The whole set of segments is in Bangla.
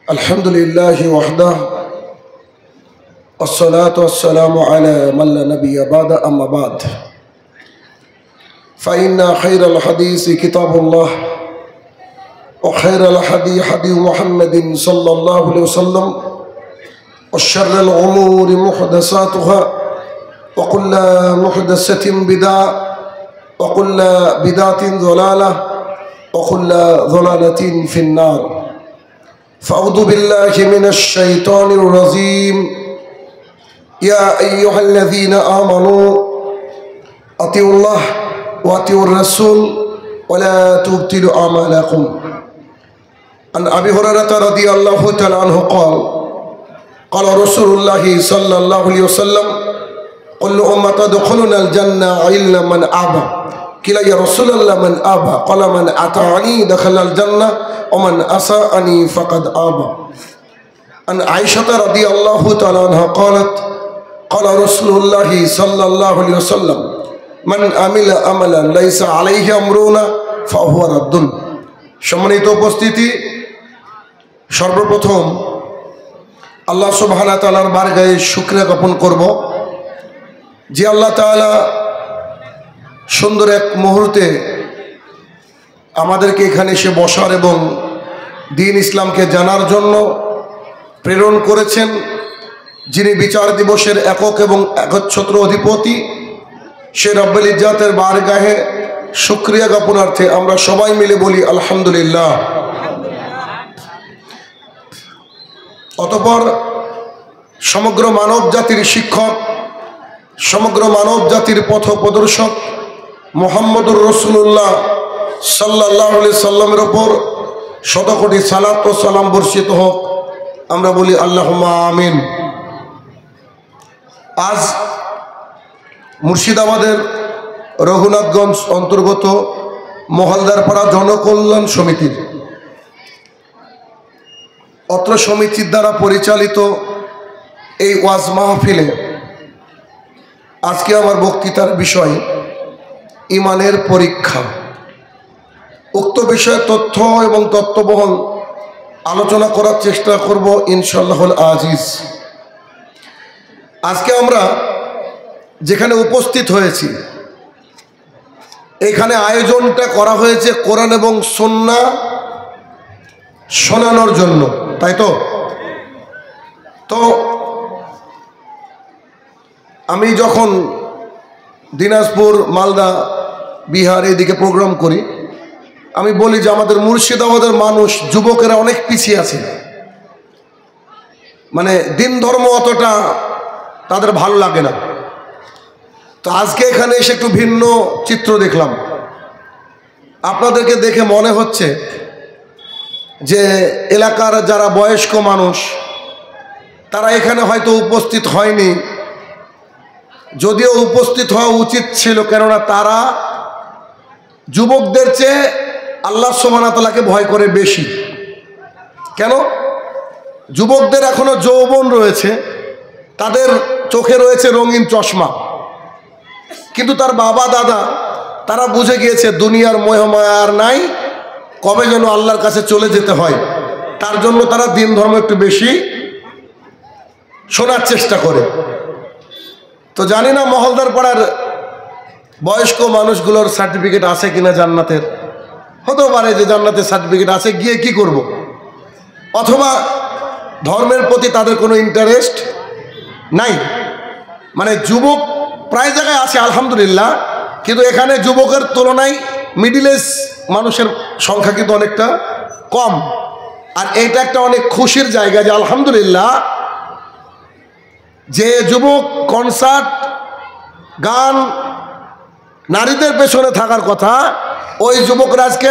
আলহামদুলিল্লাহি ওয়াহদাহ والصلاة والسلام على من لا نبي بعد أما بعد فإن خير الحديث كتاب الله وخير الهدي هدي محمد صلى الله عليه وسلم وشر الأمور محدثاتها وكل محدثة بدعة وكل بدعة ضلالة وكل ضلالة في النار فأعوذ بالله من الشيطان الرجيم يا أيها الذين آمنوا أطيعوا الله وأطيعوا الرسول ولا تبطلوا أعمالكم عن أبي هريرة رضي الله تعالى عنه قال قال رسول الله صلى الله عليه وسلم كل أمة تدخلون الجنة إلا من أبى قيل يا رسول الله من أبى قال من أطاعني دخل الجنة ومن أساءني فقد أبى عن عائشة رضي الله تعالى عنها قالت قال رسول الله صلى الله عليه وسلم من عمل عملا ليس عليه أمرنا فهو رد সম্মানিত উপস্থিতি, সর্বপ্রথম আল্লাহ সুবহানাহু ওয়া তাআলার বারগাহে শুকরিয়া জ্ঞাপন করব যে আল্লাহ তাআলা সুন্দর এক মুহূর্তে আমাদেরকে এখানে এসে বসার এবং দ্বীন ইসলামকে জানার জন্য প্রেরণ করেছেন। যিনি বিচার দিবসের একক এবং একচ্ছত্র অধিপতি, সে রব্বুল ইজ্জাতের বারগাহে শুকরিয়া জ্ঞাপনার্থে আমরা সবাই মিলে বলি আলহামদুলিল্লাহ। অতঃপর সমগ্র মানব জাতির শিক্ষক, সমগ্র মানব জাতির পথ প্রদর্শক মুহাম্মদুর রাসূলুল্লাহ সাল্লাল্লাহু আলাইহি সাল্লামের উপর শতকোটি সালাত ও সালাম বর্ষিত হোক, আমরা বলি আল্লাহুম্মা আমিন। আজ মুর্শিদাবাদের রঘুনাথগঞ্জ অন্তর্গত মহলদারপাড়া জনকল্যাণ সমিতির অত্র সমিতির দ্বারা পরিচালিত এই ওয়াজ মাহফিলে আজকে আমার বক্তৃতার বিষয় ঈমানের পরীক্ষা। উক্ত বিষয়ে তথ্য এবং তত্ত্ববহল আলোচনা করার চেষ্টা করব ইনশাআল্লাহুল আজিজ। আজকে আমরা যেখানে উপস্থিত হয়েছি, এখানে আয়োজনটা করা হয়েছে কোরআন এবং সুন্নাহ শোনানোর জন্য, তাই তো? তো আমি যখন দিনাজপুর, মালদা, বিহার এদিকে প্রোগ্রাম করি, আমি বলি যে আমাদের মুর্শিদাবাদের মানুষ, যুবকেরা অনেক পিছিয়ে আছে, মানে দিন ধর্ম অতটা তাদের ভালো লাগে না। তো আজকে এখানে এসে একটু ভিন্ন চিত্র দেখলাম। আপনাদেরকে দেখে মনে হচ্ছে যে এলাকার যারা বয়স্ক মানুষ তারা এখানে হয়তো উপস্থিত হয়নি, যদিও উপস্থিত হওয়া উচিত ছিল, কেননা তারা যুবকদের চেয়ে আল্লাহ সুবহানাহু ওয়া তাআলাকে ভয় করে বেশি। কেন? যুবকদের এখনো যৌবন রয়েছে, তাদের চোখে রয়েছে রঙিন চশমা, কিন্তু তার বাবা দাদা তারা বুঝে গিয়েছে দুনিয়ার মোহমায়া আর নাই, কবে যেন আল্লাহর কাছে চলে যেতে হয়। তার জন্য তারা দিন ধর্ম একটু বেশি শোনার চেষ্টা করে। তো জানি না মহলদার পাড়ার বয়স্ক মানুষগুলোর সার্টিফিকেট আছে কিনা জান্নাতের। হতে পারে যে জান্নাতের সার্টিফিকেট আছে, গিয়ে কি করব? অথবা ধর্মের প্রতি তাদের কোনো ইন্টারেস্ট নাই। মানে যুবক প্রায় জায়গায় আছে আলহামদুলিল্লাহ, কিন্তু এখানে যুবকের তুলনায় মিডিল এজ মানুষের সংখ্যা কিন্তু অনেকটা কম। আর এইটা একটা অনেক খুশির জায়গা যে আলহামদুলিল্লাহ, যে যুবক কনসার্ট, গান, নারীদের পেছনে থাকার কথা, ওই যুবকরা আজকে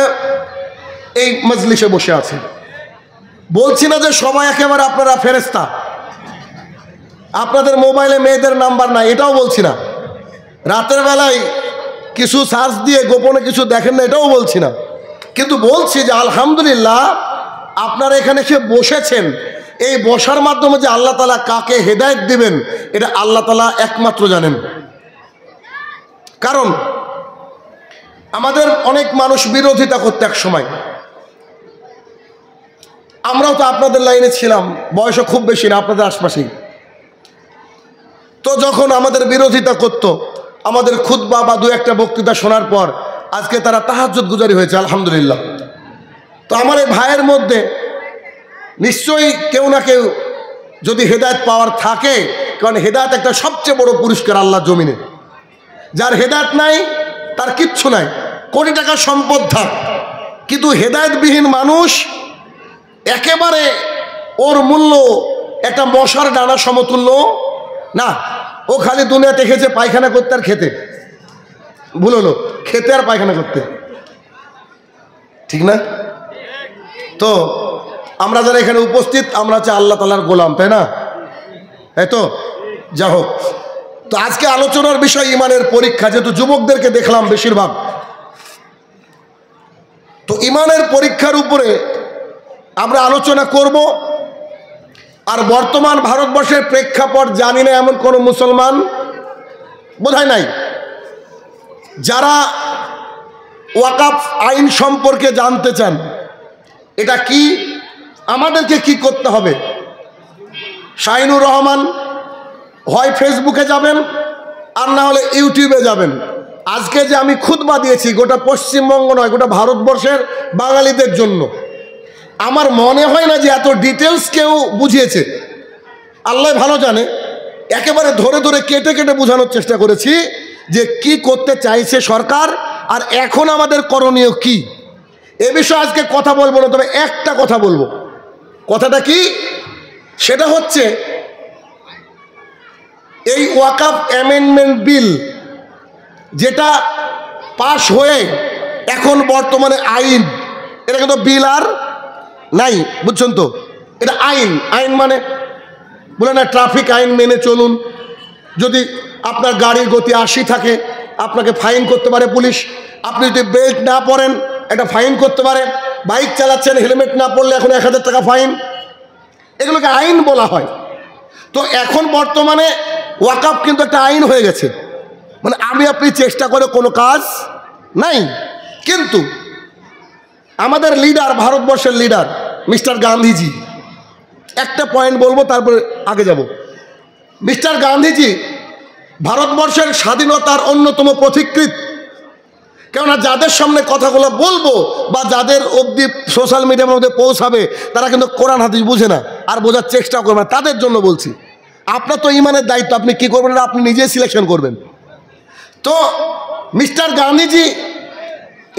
এই মজলিসে বসে আছে। বলছি না যে সবাই একেবারে আপনারা ফেরেশতা, আপনাদের মোবাইলে মেয়েদের নাম্বার নাই, এটাও বলছি না। রাতের বেলায় কিছু সার্চ দিয়ে গোপনে কিছু দেখেন না, এটাও বলছি না। কিন্তু বলছি যে আলহামদুলিল্লাহ আপনারা এখানে এসে বসেছেন, এই বসার মাধ্যমে যে আল্লাহ তাআলা কাকে হেদায়েত দিবেন এটা আল্লাহ তাআলা একমাত্র জানেন। কারণ আমাদের অনেক মানুষ বিরোধিতা করতে এক সময়, আমরাও তো আপনাদের লাইনে ছিলাম, বয়সও খুব বেশি না, আপনাদের আশপাশেই। তো যখন আমাদের বিরোধিতা করত, আমাদের খুতবা বা দু একটা বক্তৃতা শোনার পর আজকে তারা তাহাজ্জুদ গুজারি হয়েছে, আলহামদুলিল্লাহ। তো আমার এই ভাইয়ের মধ্যে নিশ্চয়ই কেউ না কেউ যদি হেদায়েত পাওয়ার থাকে, কারণ হেদায়েত একটা সবচেয়ে বড় পুরস্কার আল্লাহ জমিনে। যার হেদায়েত নাই তার কিচ্ছু নাই, কোটি টাকার সম্পদ থাক, কিন্তু হেদায়েতবিহীন মানুষ একেবারে ওর মূল্য একটা মশার ডানা সমতুল্য না। ও খালি দুনিয়াতে খেয়েছে পায়খানা করতে আর খেতে, ভুল হলো, খেতে আর পায়খানা করতে, ঠিক না? তো আমরা যারা এখানে উপস্থিত, আমরা হচ্ছে আল্লাহ তাআলার গোলাম, তাই না? তাই তো? যা হোক, তো আজকে আলোচনার বিষয় ইমানের পরীক্ষা। যেহেতু যুবকদেরকে দেখলাম বেশিরভাগ, তো ইমানের পরীক্ষার উপরে আমরা আলোচনা করব। আর বর্তমান ভারতবর্ষের প্রেক্ষাপট জানি না এমন কোনো মুসলমান বোধহয় নাই যারা ওয়াকফ আইন সম্পর্কে জানতে চান। এটা কি, আমাদেরকে কি করতে হবে? শাহিনুর রহমান হয় ফেসবুকে যাবেন, আর না হলে ইউটিউবে যাবেন। আজকে যে আমি খুতবা দিয়েছি গোটা পশ্চিমবঙ্গ নয়, গোটা ভারতবর্ষের বাঙালিদের জন্য। আমার মনে হয় না যে এত ডিটেলস কেউ বুঝিয়েছে, আল্লাহ ভালো জানে। একেবারে ধরে ধরে কেটে কেটে বোঝানোর চেষ্টা করেছি যে কি করতে চাইছে সরকার, আর এখন আমাদের করণীয় কি। এ বিষয়ে আজকে কথা বলবো না, তবে একটা কথা বলবো। কথাটা কি? সেটা হচ্ছে এই ওয়াকফ অ্যামেন্ডমেন্ট বিল যেটা পাশ হয়ে এখন বর্তমানে আইন, এটা কিন্তু বিল আর নাই, বুঝছেন তো? এটা আইন। আইন মানে বলে না ট্রাফিক আইন মেনে চলুন, যদি আপনার গাড়ির গতি 80 থাকে আপনাকে ফাইন করতে পারে পুলিশ। আপনি যদি বেল্ট না পরেন একটা ফাইন করতে পারে। বাইক চালাচ্ছেন হেলমেট না পরলে এখন 1000 টাকা ফাইন। এগুলোকে আইন বলা হয়। তো এখন বর্তমানে ওয়াকফ কিন্তু একটা আইন হয়ে গেছে, মানে আমি আপনি চেষ্টা করে কোনো কাজ নাই। কিন্তু আমাদের লিডার, ভারতবর্ষের লিডার মিস্টার গান্ধীজি, একটা পয়েন্ট বলবো তারপরে আগে যাব। মিস্টার গান্ধীজি ভারতবর্ষের স্বাধীনতার অন্যতম পথিকৃৎ। কেননা যাদের সামনে কথাগুলো বলবো বা যাদের অবধি সোশ্যাল মিডিয়ার মধ্যে পৌঁছাবে তারা কিন্তু কোরআন হাদিস বুঝে না, আর বোঝার চেষ্টা করবে না। তাদের জন্য বলছি, আপনার তো ইমানের দায়িত্ব, আপনি কি করবেন এটা আপনি নিজে সিলেকশন করবেন। তো মিস্টার গান্ধীজি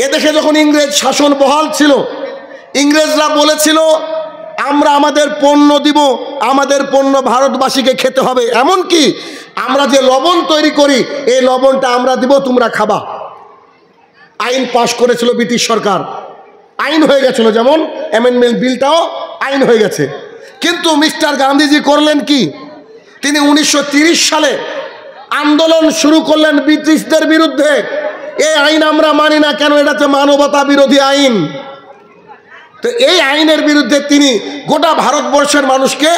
এদেশে যখন ইংরেজ শাসন বহাল ছিল, ইংরেজরা বলেছিল আমরা আমাদের পণ্য দিব, আমাদের পণ্য ভারতবাসীকে খেতে হবে, এমনকি আমরা যে লবণ তৈরি করি এই লবণটা আমরা দিব, তোমরা খাবা। আইন পাশ করেছিল ব্রিটিশ সরকার, আইন হয়ে গেছিল, যেমন অ্যামেন্ডমেন্ট বিলটাও আইন হয়ে গেছে। কিন্তু মিস্টার গান্ধীজি করলেন কি, তিনি 1930 সালে আন্দোলন শুরু করলেন ব্রিটিশদের বিরুদ্ধে। এই আইন আমরা মানি না, কেন? এটা হচ্ছে মানবতা বিরোধী আইন। তো এই আইনের বিরুদ্ধে তিনি গোটা ভারতবর্ষের মানুষকে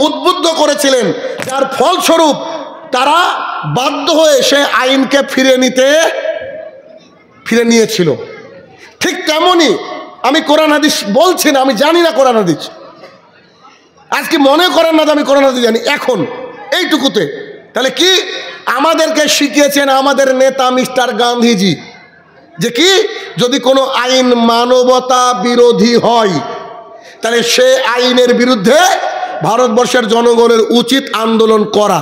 উদ্বুদ্ধ করেছিলেন, যার ফলস্বরূপ তারা বাধ্য হয়ে সে আইনকে ফিরে নিয়েছিল। ঠিক তেমনই আমি কোরআন হাদিস বলছি না, আমি জানি না কোরআন হাদিস, আজকে মনে করেন না যে আমি কোরআন হাদিস জানি এখন এইটুকুতে। তাহলে কি আমাদেরকে শিখিয়েছেন আমাদের নেতা মিস্টার গান্ধীজি, যে কি যদি কোনো আইন মানবতা বিরোধী হয় তাহলে সে আইনের বিরুদ্ধে ভারতবর্ষের জনগণের উচিত আন্দোলন করা।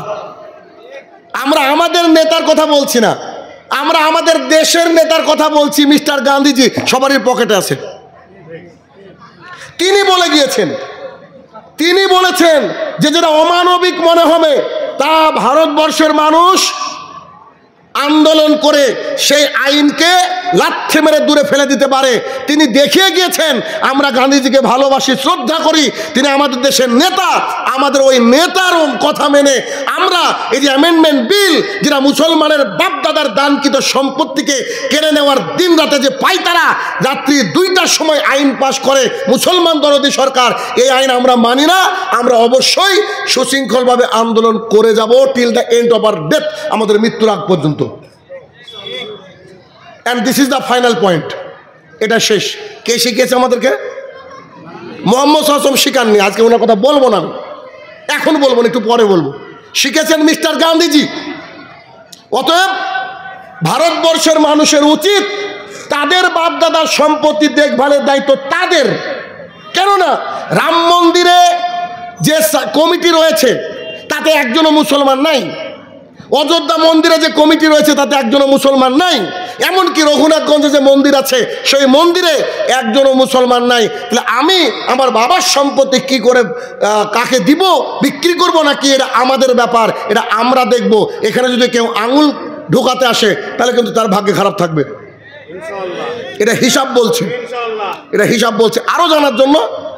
আমরা আমাদের নেতার কথা বলছি না, আমরা আমাদের দেশের নেতার কথা বলছি। মিস্টার গান্ধীজি সবারই পকেটে আছে। তিনি বলে গিয়েছেন, তিনি বলেছেন যে যেটা অমানবিক মনে হবে তা ভারতবর্ষের মানুষ আন্দোলন করে সেই আইনকে লাথি মেরে দূরে ফেলে দিতে পারে। তিনি দেখিয়ে গিয়েছেন। আমরা গান্ধীজিকে ভালোবাসি, শ্রদ্ধা করি, তিনি আমাদের দেশের নেতা। আমাদের ওই নেতার কথা মেনে আমরা এই যে অ্যামেন্ডমেন্ট বিল, যেটা মুসলমানের বাপদাদার দানকৃত সম্পত্তিকে কেড়ে নেওয়ার দিন রাতে যে পায়তারা, রাত্রি 2টার সময় আইন পাশ করে মুসলমান দরদি সরকার, এই আইন আমরা মানি না। আমরা অবশ্যই সুশৃঙ্খলভাবে আন্দোলন করে যাব till the end of our death, আমাদের মৃত্যুর আগ পর্যন্ত। And this is the final point. এটা শেষ। কে শিখিয়েছে আমাদেরকে? মোহাম্মদ সাল্লাল্লাহু আলাইহি ওয়াসাল্লাম শিখাননি। আজকে ওনার কথা বলবো না, আমি এখন বলবো না, একটু পরে বলবো। শিখেছেন মিস্টার গান্ধীজি। অতএব ভারতবর্ষের মানুষের উচিত তাদের বাপদাদার সম্পত্তি দেখভালের দায়িত্ব তাদের। কেননা রাম মন্দিরে যে কমিটি রয়েছে তাতে একজনও মুসলমান নাই, অযোধ্যা মন্দিরে যে কমিটি রয়েছে তাতে একজনও মুসলমান নাই, এমনকি রঘুনাথগঞ্জে যে মন্দির আছে সেই মন্দিরে একজনও মুসলমান নাই। তাহলে আমি আমার বাবার সম্পত্তি কি করে কাকে দিব, বিক্রি করব নাকি, এটা আমাদের ব্যাপার, এটা আমরা দেখব। এখানে যদি কেউ আঙুল ঢোকাতে আসে তাহলে কিন্তু তার ভাগ্যে খারাপ থাকবে। এটা হিসাব বলছে, এটা হিসাব বলছে। আরও জানার জন্য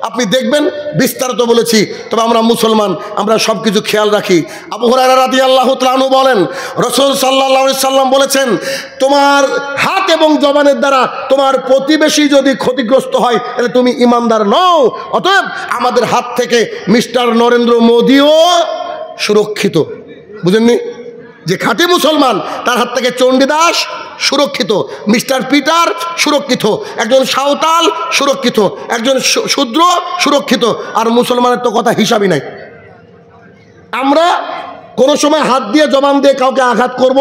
আপনি দেখবেন, বিস্তারিত বলেছি। তবে আমরা মুসলমান, আমরা সব কিছু খেয়াল রাখি। আবু হুরায়রা রাদিয়াল্লাহু তাআলা আনহু বলেন, রাসূল সাল্লাল্লাহু আলাইহি সাল্লাম বলেছেন, তোমার হাত এবং জবানের দ্বারা তোমার প্রতিবেশী যদি ক্ষতিগ্রস্ত হয় তাহলে তুমি ইমানদার নও। অতএব আমাদের হাত থেকে মিস্টার নরেন্দ্র মোদিও সুরক্ষিত। বুঝেননি? যে খাঁটি মুসলমান তার হাত থেকে চণ্ডীদাস সুরক্ষিত, মিস্টার পিটার সুরক্ষিত, একজন সাঁওতাল সুরক্ষিত, একজন শূদ্র সুরক্ষিত। আর মুসলমানের তো কথা হিসাবই নাই। আমরা কোনো সময় হাত দিয়ে জবান দিয়ে কাউকে আঘাত করব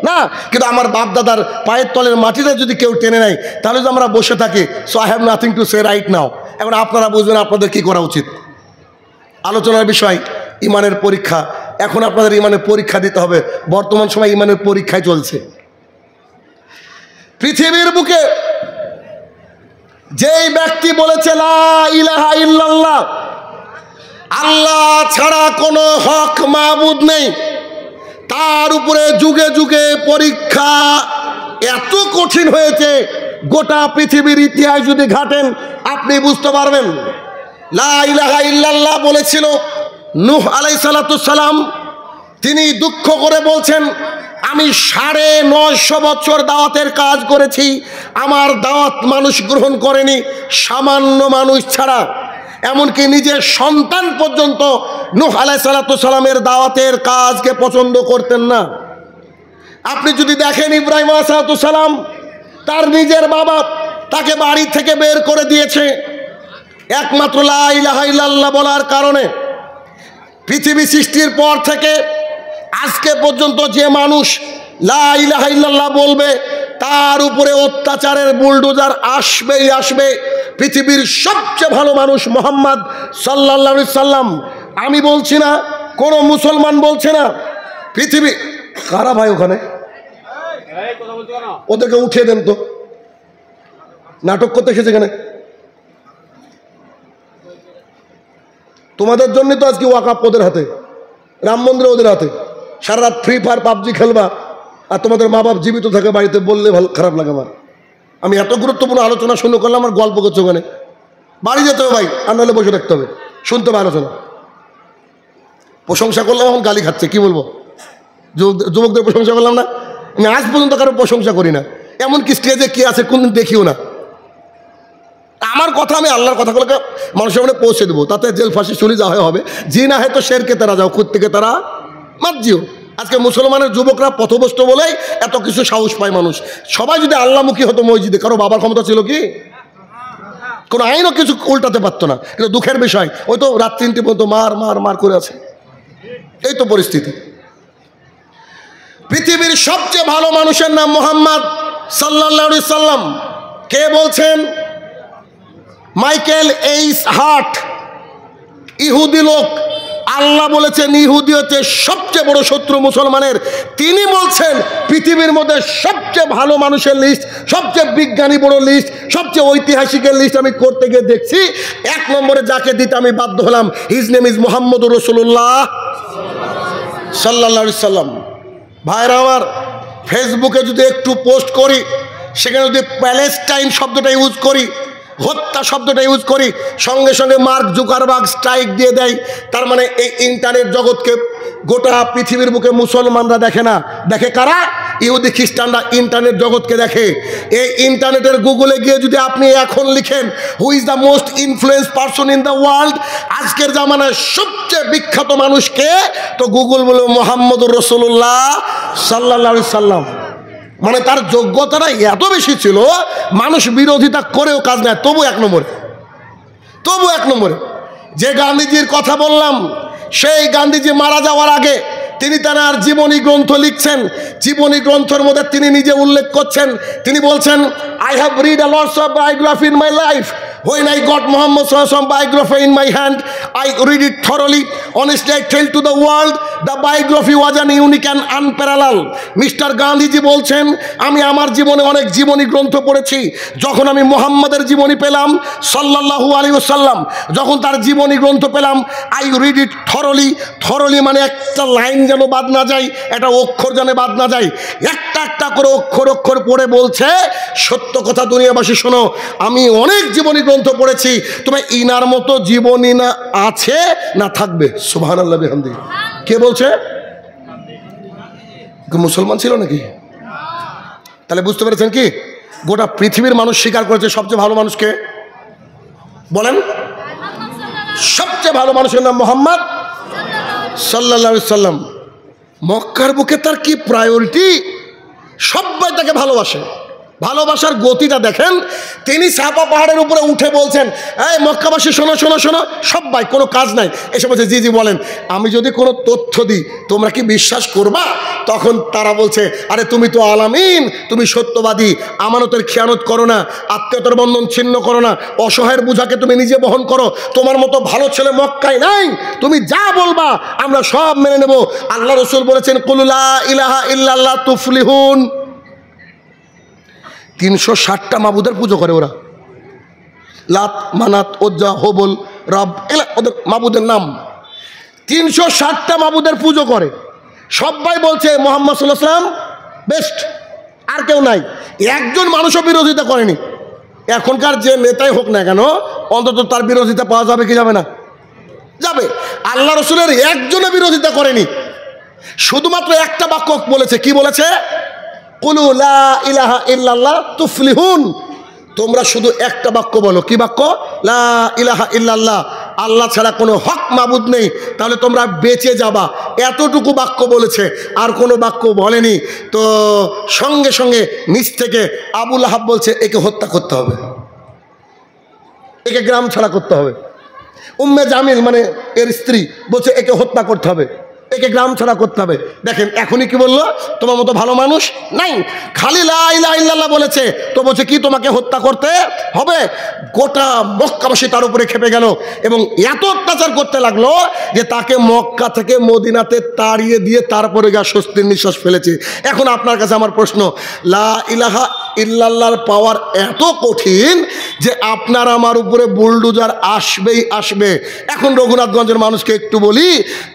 না, কিন্তু আমার বাপ দাদার পায়ের তলের মাটিতে যদি কেউ টেনে নেয় তাহলে যদি আমরা বসে থাকি, so I have nothing to say right now. এখন আপনারা বুঝবেন আপনাদের কি করা উচিত। আলোচনার বিষয় ইমানের পরীক্ষা। এখন আপনাদের ইমানের পরীক্ষা দিতে হবে। বর্তমান সময় ইমানের পরীক্ষায় চলছে। পৃথিবীর বুকে যেই ব্যক্তি বলেছে লা ইলাহা ইল্লাল্লাহ, আল্লাহ ছাড়া কোনো হক মাবুদ নেই, তার উপরে যুগে যুগে পরীক্ষা এত কঠিন হয়েছে, গোটা পৃথিবীর ইতিহাস যদি ঘাটেন আপনি বুঝতে পারবেন। লা ইলাহা ইল্লাল্লাহ বলেছিল নূহ আলাইহিস সালাম। তিনি দুঃখ করে বলছেন, আমি 950 বছর দাওয়াতের কাজ করেছি, আমার দাওয়াত মানুষ গ্রহণ করেনি, সামান্য মানুষ ছাড়া। এমনকি নিজের সন্তান পর্যন্ত নূহ আলাইহিস সালামের দাওয়াতের কাজকে পছন্দ করতেন না। আপনি যদি দেখেন ইব্রাহিম আলাইহিস সালাম, তার নিজের বাবা তাকে বাড়ি থেকে বের করে দিয়েছে একমাত্র লা ইলাহা ইল্লাল্লাহ বলার কারণে। পৃথিবী সৃষ্টির পর থেকে আজকে পর্যন্ত যে মানুষ লা ইলাহা ইল্লাল্লাহ বলবে তার উপরে অত্যাচারের বুলডোজার আসবেই আসবে। পৃথিবীর সবচেয়ে ভালো মানুষ মুহাম্মদ সাল্লাল্লাহু আলাইহি সাল্লাম। আমি বলছি না, কোনো মুসলমান বলছে না। পৃথিবী কারা ভাই ওখানে, ওদেরকে উঠিয়ে দেন তো, নাটক করতে এসেছে এখানে। তোমাদের জন্য তো আজকে ওয়াকাফ ওদের হাতে, রাম মন্দির ওদের হাতে। সারা রাত ফ্রি ফায়ার পাবজি খেলবা আর তোমাদের মা বাপ জীবিত থাকে বাড়িতে, বললে ভালো খারাপ লাগে আমার। আমি এত গুরুত্বপূর্ণ আলোচনা শুরু করলাম, আমার গল্প করছো ওখানে। বাড়ি যেতে হবে ভাই, আর নাহলে বসে থাকতে হবে, শুনতে হবে আলোচনা। প্রশংসা করলাম, এখন গালি খাচ্ছে, কি বলবো। যুবকদের প্রশংসা করলাম না, আমি আজ পর্যন্ত কারো প্রশংসা করি না। এমনকি স্টেজে কি আছে কোনদিন দেখিও না। আমার কথা আমি আল্লাহর কথাগুলোকে মানুষের মনে পৌঁছে দেবো, তাতে জেল ফাঁসি চলে যাওয়া হবে। জি না হয় তো শেরকে তারা যাও, খুদ থেকে তারা মার্জিও। আজকে মুসলমানের যুবকরা পথভ্রষ্ট বলেই এত কিছু সাহস পায় মানুষ। সবাই যদি আল্লাহমুখী হতো মসজিদে, কারো বাবার ক্ষমতা ছিল কি? কোনো আইনও কিছু উল্টাতে পারতো না। কিন্তু দুঃখের বিষয়, ওই তো রাত 3টে পর্যন্ত মার মার মার করে আছে। এই তো পরিস্থিতি। পৃথিবীর সবচেয়ে ভালো মানুষের নাম মুহাম্মদ সাল্লাল্লাহু আলাইহি সাল্লাম। কে বলছেন? মাইকেল এইচ হার্ট, ইহুদি লোক। আল্লাহ বলেছেন ইহুদি হচ্ছে সবচেয়ে বড় শত্রু মুসলমানের। তিনি বলছেন পৃথিবীর মধ্যে সবচেয়ে ভালো মানুষের লিস্ট, সবচেয়ে বিজ্ঞানী বড় লিস্ট, সবচেয়ে ঐতিহাসিকের লিস্ট আমি করতে গিয়ে দেখছি 1 নম্বরে যাকে দিতে আমি বাধ্য হলাম, হিজ নেম ইজ মুহাম্মদুর রাসূলুল্লাহ সাল্লাল্লাহু আলাইহি সাল্লাম। ভাইরা আমার, ফেসবুকে যদি একটু পোস্ট করি, সেখানে যদি প্যালেস্টাইন শব্দটা ইউজ করি, হত্যা শব্দটা ইউজ করি, সঙ্গে সঙ্গে মার্ক জুকারবার্গ স্ট্রাইক দিয়ে দেয়। তার মানে এই ইন্টারনেট জগৎকে গোটা পৃথিবীর বুকে মুসলমানরা দেখে না, দেখে কারা? ইহুদি খ্রিস্টানরা ইন্টারনেট জগৎকে দেখে। এই ইন্টারনেটের গুগলে গিয়ে যদি আপনি এখন লিখেন who is the most influence person in the world, আজকের জামানায় সবচেয়ে বিখ্যাত মানুষকে, তো গুগল বলবে মুহাম্মদুর রাসূলুল্লাহ সাল্লাল্লাহু আলাইহি সাল্লাম। মানে তার যোগ্যতাটা এত বেশি ছিল, মানুষ বিরোধিতা করেও কাজ নেয়, তবু এক নম্বরে। যে গান্ধীজির কথা বললাম, সেই গান্ধীজি মারা যাওয়ার আগে তিনি তার জীবনী গ্রন্থ লিখছেন। জীবনী গ্রন্থের মধ্যে তিনি নিজে উল্লেখ করছেন, তিনি বলছেন, I have read a lots of biography in my life. When I got Muhammad Sallallahu Alaihi Wasallam biography in my hand, I read it thoroughly. Honestly, I tell to the world, the biography was an unique and unparalleled. Mister Gandhiji বলছেন, আমি আমার জীবনে অনেক জীবনী গ্রন্থ পড়েছি। যখন আমি মুহাম্মাদের জীবনী পেলাম সাল্লাল্লাহু আলাইহি ওয়াসাল্লাম, যখন তার জীবনী গ্রন্থ পেলাম, আই রিড ইট থরলি মানে একটা লাইন যেন বাদ না যায়, একটা অক্ষর যেন বাদ না যায়, একটা করে অক্ষর পড়ে বলছে, সত্য কথা দুনিয়াবাসী শোনো, আমি অনেক জীবনী গ্রন্থ পড়েছি, তবে ইনার মতো জীবনী না আছে না থাকবে। সুবহানাল্লাহ বিহামদি। কে বলছে? মুসলমান ছিল নাকি? তাহলে বুঝতে পেরেছেন কি, গোটা পৃথিবীর মানুষ স্বীকার করেছে সবচেয়ে ভালো মানুষকে বলেন, সবচেয়ে ভালো মানুষের নাম মুহাম্মদ সাল্লাল্লাহু আলাইহি সাল্লাম। মক্কার বুকে তার কি প্রায়োরিটি, সবাই তাকে ভালোবাসে। ভালোবাসার গতিটা দেখেন, তিনি সাফা পাহাড়ের উপরে উঠে বলছেন, এই মক্কাবাসী শোনো, সবাই, কোনো কাজ নাই, এসে বলছে, জি বলেন, আমি যদি কোনো তথ্য দিই তোমরা কি বিশ্বাস করবা? তখন তারা বলছে, আরে তুমি তো আলামিন, তুমি সত্যবাদী, আমানতের খেয়ানত করো না, আত্মীয়তার বন্ধন ছিন্ন করো না, অসহায়ের বোঝাকে তুমি নিজে বহন করো, তোমার মতো ভালো ছেলে মক্কায় নাই, তুমি যা বলবা আমরা সব মেনে নেব। আল্লাহ রাসূল বলেছেন, কুল লা ইলাহা ইল্লাল্লাহ তুফলিহুন। 360টা মাবুদের পুজো করে ওরা, লাত, মানাত, ওজ্জা, হবল, রব, এলা ওদের মাবুদের নাম। 360টা মাবুদের পুজো করে, সবাই বলছে মুহাম্মদ সাল্লাল্লাহু আলাইহি ওয়াসাল্লাম বেস্ট, আর কেউ নাই। একজন মানুষও বিরোধিতা করেনি। এখনকার যে নেতাই হোক না কেন, অন্তত তার বিরোধিতা পাওয়া যাবে কি যাবে না? যাবে। আল্লাহ রাসূলের একজনও বিরোধিতা করেনি, শুধুমাত্র একটা বাক্য বলেছে। কি বলেছে? কুলু লা ইলাহা ইল্লাল্লাহ তুফলিহুন। তোমরা শুধু একটা বাক্য বলো। কি বাক্য? লা ইলাহা ইল্লাল্লাহ, আল্লাহ ছাড়া কোনো হক মাবুদ নেই, তাহলে তোমরা বেঁচে যাবা। এতটুকু বাক্য বলেছে, আর কোনো বাক্য বলেনি। তো সঙ্গে সঙ্গে নিচ থেকে আবু লাহাব বলছে, একে হত্যা করতে হবে, একে গ্রাম ছাড়া করতে হবে। উম্মে জামিল মানে এর স্ত্রী বলছে, একে হত্যা করতে হবে, একে গ্রাম ছাড়া করতে হবে। দেখেন এখনই কি বললো, তোমার মতো ভালো মানুষ নাই, খালি লা ইলাহা ইল্লাল্লাহ বলেছে, তো বলছে কি তোমাকে হত্যা করতে হবে। গোটা মক্কাবাসী তার উপরে খেপে গেল এবং এত অত্যাচার করতে লাগলো যে তাকে মক্কা থেকে মদিনাতে তাড়িয়ে দিয়ে তারপরে গা স্বস্তির নিঃশ্বাস ফেলেছে। এখন আপনার কাছে আমার প্রশ্ন, লা ইলাহা ইল্লাল্লাহর পাওয়ার এত কঠিন যে আপনার আমার উপরে বুলডোজার আসবে। এখন রঘুনাথগঞ্জের মানুষকে একটু বলি,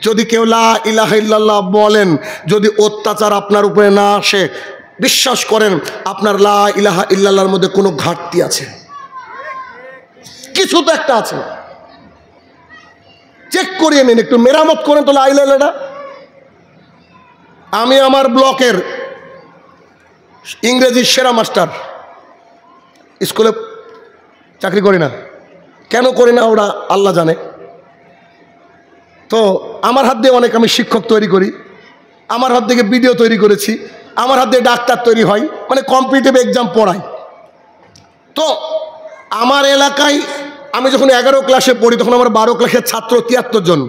যদি কেউ লা ইলাহা ইল্লাল্লাহ বলেন, যদি অত্যাচার আপনার উপরে না আসে, বিশ্বাস করেন আপনার লা ইলাহা ইল্লাল্লাহর মধ্যে কোনো ঘাটতি আছে, কিছু তো একটা আছে। চেক করিয়ে নিন, একটু মেরামত করেন তো লা ইলাহা ইল্লাল্লাহ। আমি আমার ব্লকের ইংরেজির সেরা মাস্টার, স্কুলে চাকরি করি না, কেন করি না ওরা আল্লাহ জানে। তো আমার হাত দিয়ে অনেক আমি শিক্ষক তৈরি করি, আমার হাত থেকে ভিডিও তৈরি করেছি, আমার হাত দিয়ে ডাক্তার তৈরি হয়, মানে কম্পিটিটিভ এক্সাম পড়াই। তো আমার এলাকায় আমি যখন 11 ক্লাসে পড়ি, তখন আমার 12 ক্লাসের ছাত্র 73 জন,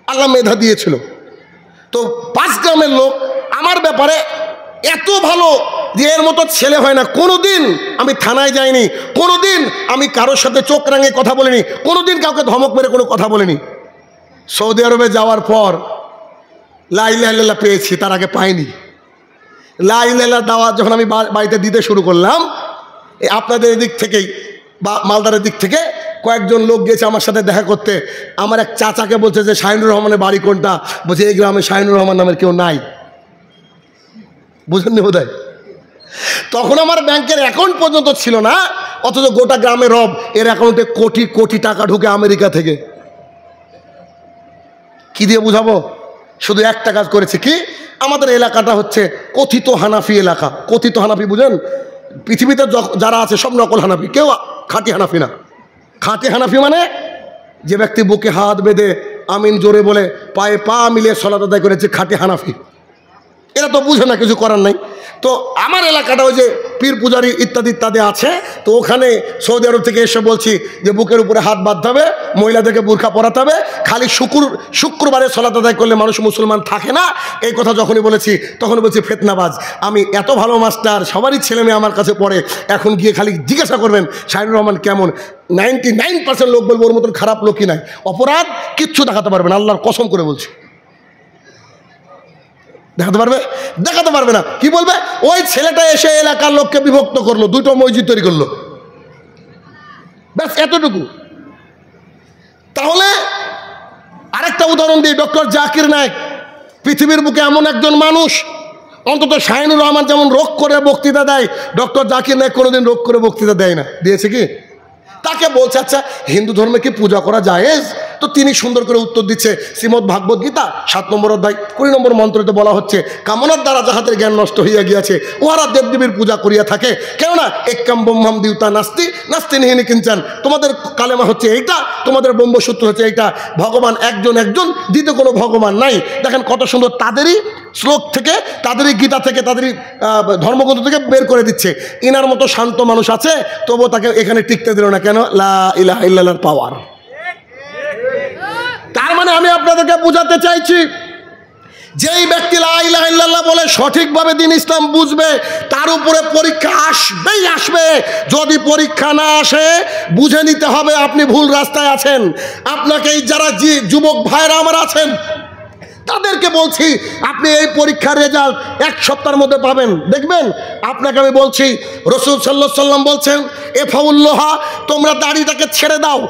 আল্লাহ মেধা দিয়েছিল। তো 5 গ্রামের লোক আমার ব্যাপারে এত ভালো যে এর মতো ছেলে হয় না। কোনোদিন আমি থানায় যাইনি, কোনোদিন আমি কারোর সাথে চোখ রাঙে কথা বলিনি, কোনোদিন কাউকে ধমক মেরে কোনো কথা বলিনি। সৌদি আরবে যাওয়ার পর লা ইলাহা ইল্লাল্লাহ পেয়েছি, তার আগে পাইনি। লা ইলাহা ইল্লাল্লাহ দাওয়াত যখন আমি বাড়িতে দিতে শুরু করলাম, আপনাদের দিক থেকেই বা মালদারের দিক থেকে কয়েকজন লোক গেছে আমার সাথে দেখা করতে। আমার এক চাচাকে বলছে যে শাহিনুর রহমানের বাড়ি কোনটা, বলছে এই গ্রামে শাহিনুর রহমান নামের কেউ নাই। বুঝেননি বোধ হয়? তখন আমার ব্যাংকের অ্যাকাউন্ট পর্যন্ত ছিল না, অথচ গোটা গ্রামে রব, এর অ্যাকাউন্টে কোটি কোটি টাকা ঢুকে আমেরিকা থেকে। কি দিয়ে বুঝাবো? শুধু একটা কাজ করেছে কি, আমাদের এলাকাটা হচ্ছে কথিত হানাফি এলাকা। কথিত হানাফি বুঝেন? পৃথিবীতে যারা আছে সব নকল হানাফি, কেউ খাঁটি হানাফি না। খাঁটি হানাফি মানে যে ব্যক্তি বুকে হাত বেঁধে আমিন জোরে বলে পায়ে পা মিলিয়ে সালাত আদায় করেছে, খাঁটি হানাফি। এরা তো বুঝে না, কিছু করার নাই। তো আমার এলাকাটা ওই যে পীর পূজারি ইত্যাদি ইত্যাদি আছে, তো ওখানে সৌদি আরব থেকে এসে বলছি যে বুকের উপরে হাত বাঁধতে হবে, মহিলাদেরকে বোরখা পরাতে হবে, খালি শুক্রবারে সালাত আদায় করলে মানুষ মুসলমান থাকে না। এই কথা যখনই বলেছি তখন বলছি ফেতনাবাজ। আমি এত ভালো মাস্টার, সবারই ছেলে মেয়ে আমার কাছে পড়ে, এখন গিয়ে খালি জিজ্ঞাসা করবেন শাহিনুর রহমান কেমন, 99% লোক বলবো ওর মতন খারাপ লোকই নাই, অপরাধ কিচ্ছু দেখাতে পারবে না, আল্লাহর কসম করে বলছি। দেখাতে পারবে না। কি বলবে? ওই ছেলেটা এসে এলাকার লোককে বিভক্ত করলো, দুটো মসজিদ তৈরি করলো, ব্যাস এতটুকু। তাহলে আরেকটা উদাহরণ দিই, ডক্টর জাকির নায়েক পৃথিবীর বুকে এমন একজন মানুষ, অন্তত শাহিনুর রহমান যেমন রোগ করে বক্তৃতা দেয়, ডক্টর জাকির নায়েক কোনোদিন রোগ করে বক্তৃতা দেয় না। দিয়েছে কি? তাকে বলছে আচ্ছা হিন্দু ধর্মে কি পূজা করা জায়েজ? তো তিনি সুন্দর করে উত্তর দিচ্ছে, শ্রীমদ্ ভাগবত গীতা 7 নম্বর অধ্যায় 20 নম্বর মন্ত্রতে বলা হচ্ছে, কামনার দ্বারা যাহাদের জ্ঞান নষ্ট হইয়া গিয়াছে উহারা দেবদেবীর পূজা করিয়া থাকে, কেননা একাম ব্রহ্মাম দিউতা নাস্তি নাস্তি নিহিনী কিঞ্চান। তোমাদের কালেমা হচ্ছে এইটা, তোমাদের ব্রহ্মসূত্র হচ্ছে এইটা, ভগবান একজন, দ্বিতীয় কোনো ভগবান নাই। দেখেন কত সুন্দর তাদেরই শ্লোক থেকে, তাদেরই গীতা থেকে, তাদেরই ধর্মগ্রন্থ থেকে বের করে দিচ্ছে। ইনার মতো শান্ত মানুষ আছে, তবুও তাকে এখানে টিকতে দিল না। কেন? লা ইলাহা ইল্লাল্লাহর পাওয়ার। তার মানে আমি আপনাদেরকে বোঝাতে চাইছি, যেই ব্যক্তি লা ইলাহা ইল্লাল্লাহ বলে সঠিকভাবে দ্বীন ইসলাম বুঝবে, তার উপরে পরীক্ষা আসবেই আসবে। যদি পরীক্ষা না আসে, বুঝে নিতে হবে আপনি ভুল রাস্তায় আছেন। আপনাকে এই যারা যুবক ভাইরা আমার আছেন, তাদেরকে বলছি, আপনি এই পরীক্ষার রেজাল্ট 1 সপ্তাহের মধ্যে পাবেন। দেখবেন, আপনাকে আমি বলছি, রাসূল সাল্লাল্লাহু আলাইহি ওয়াসাল্লাম বলছেন, এফাউল্লাহা, তোমরা দাড়িটাকে ছেড়ে দাও,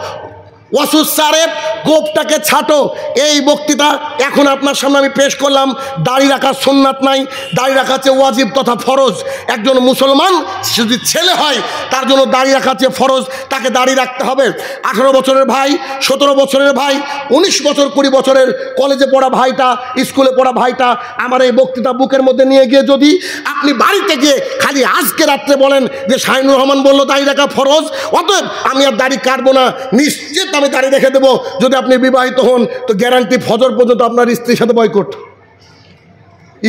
ওয়াসুস সারেফ, গোপটাকে ছাটো। এই বক্তৃতা এখন আপনার সামনে আমি পেশ করলাম। দাড়ি রাখার সুন্নাত নাই, দাড়ি রাখা হচ্ছে ওয়াজিব তথা ফরজ। একজন মুসলমান যদি ছেলে হয়, তার জন্য দাড়ি রাখা হচ্ছে ফরজ, তাকে দাড়ি রাখতে হবে। 18 বছরের ভাই, 17 বছরের ভাই, 19 বছর 20 বছরের কলেজে পড়া ভাইটা, স্কুলে পড়া ভাইটা, আমার এই বক্তৃতা বুকের মধ্যে নিয়ে গিয়ে যদি আপনি বাড়িতে গিয়ে খালি আজকে রাত্রে বলেন যে শাহিনুর রহমান বললো দাড়ি রাখা ফরজ, অতএব আমি আর দাড়ি কাটবো না, নিশ্চিত আমি দাড়ি রেখে দেবো। যদি আপনি বিবাহিত হন, তো গ্যারান্টি ফজর পর্যন্ত আপনার স্ত্রীর সাথে বয়কট।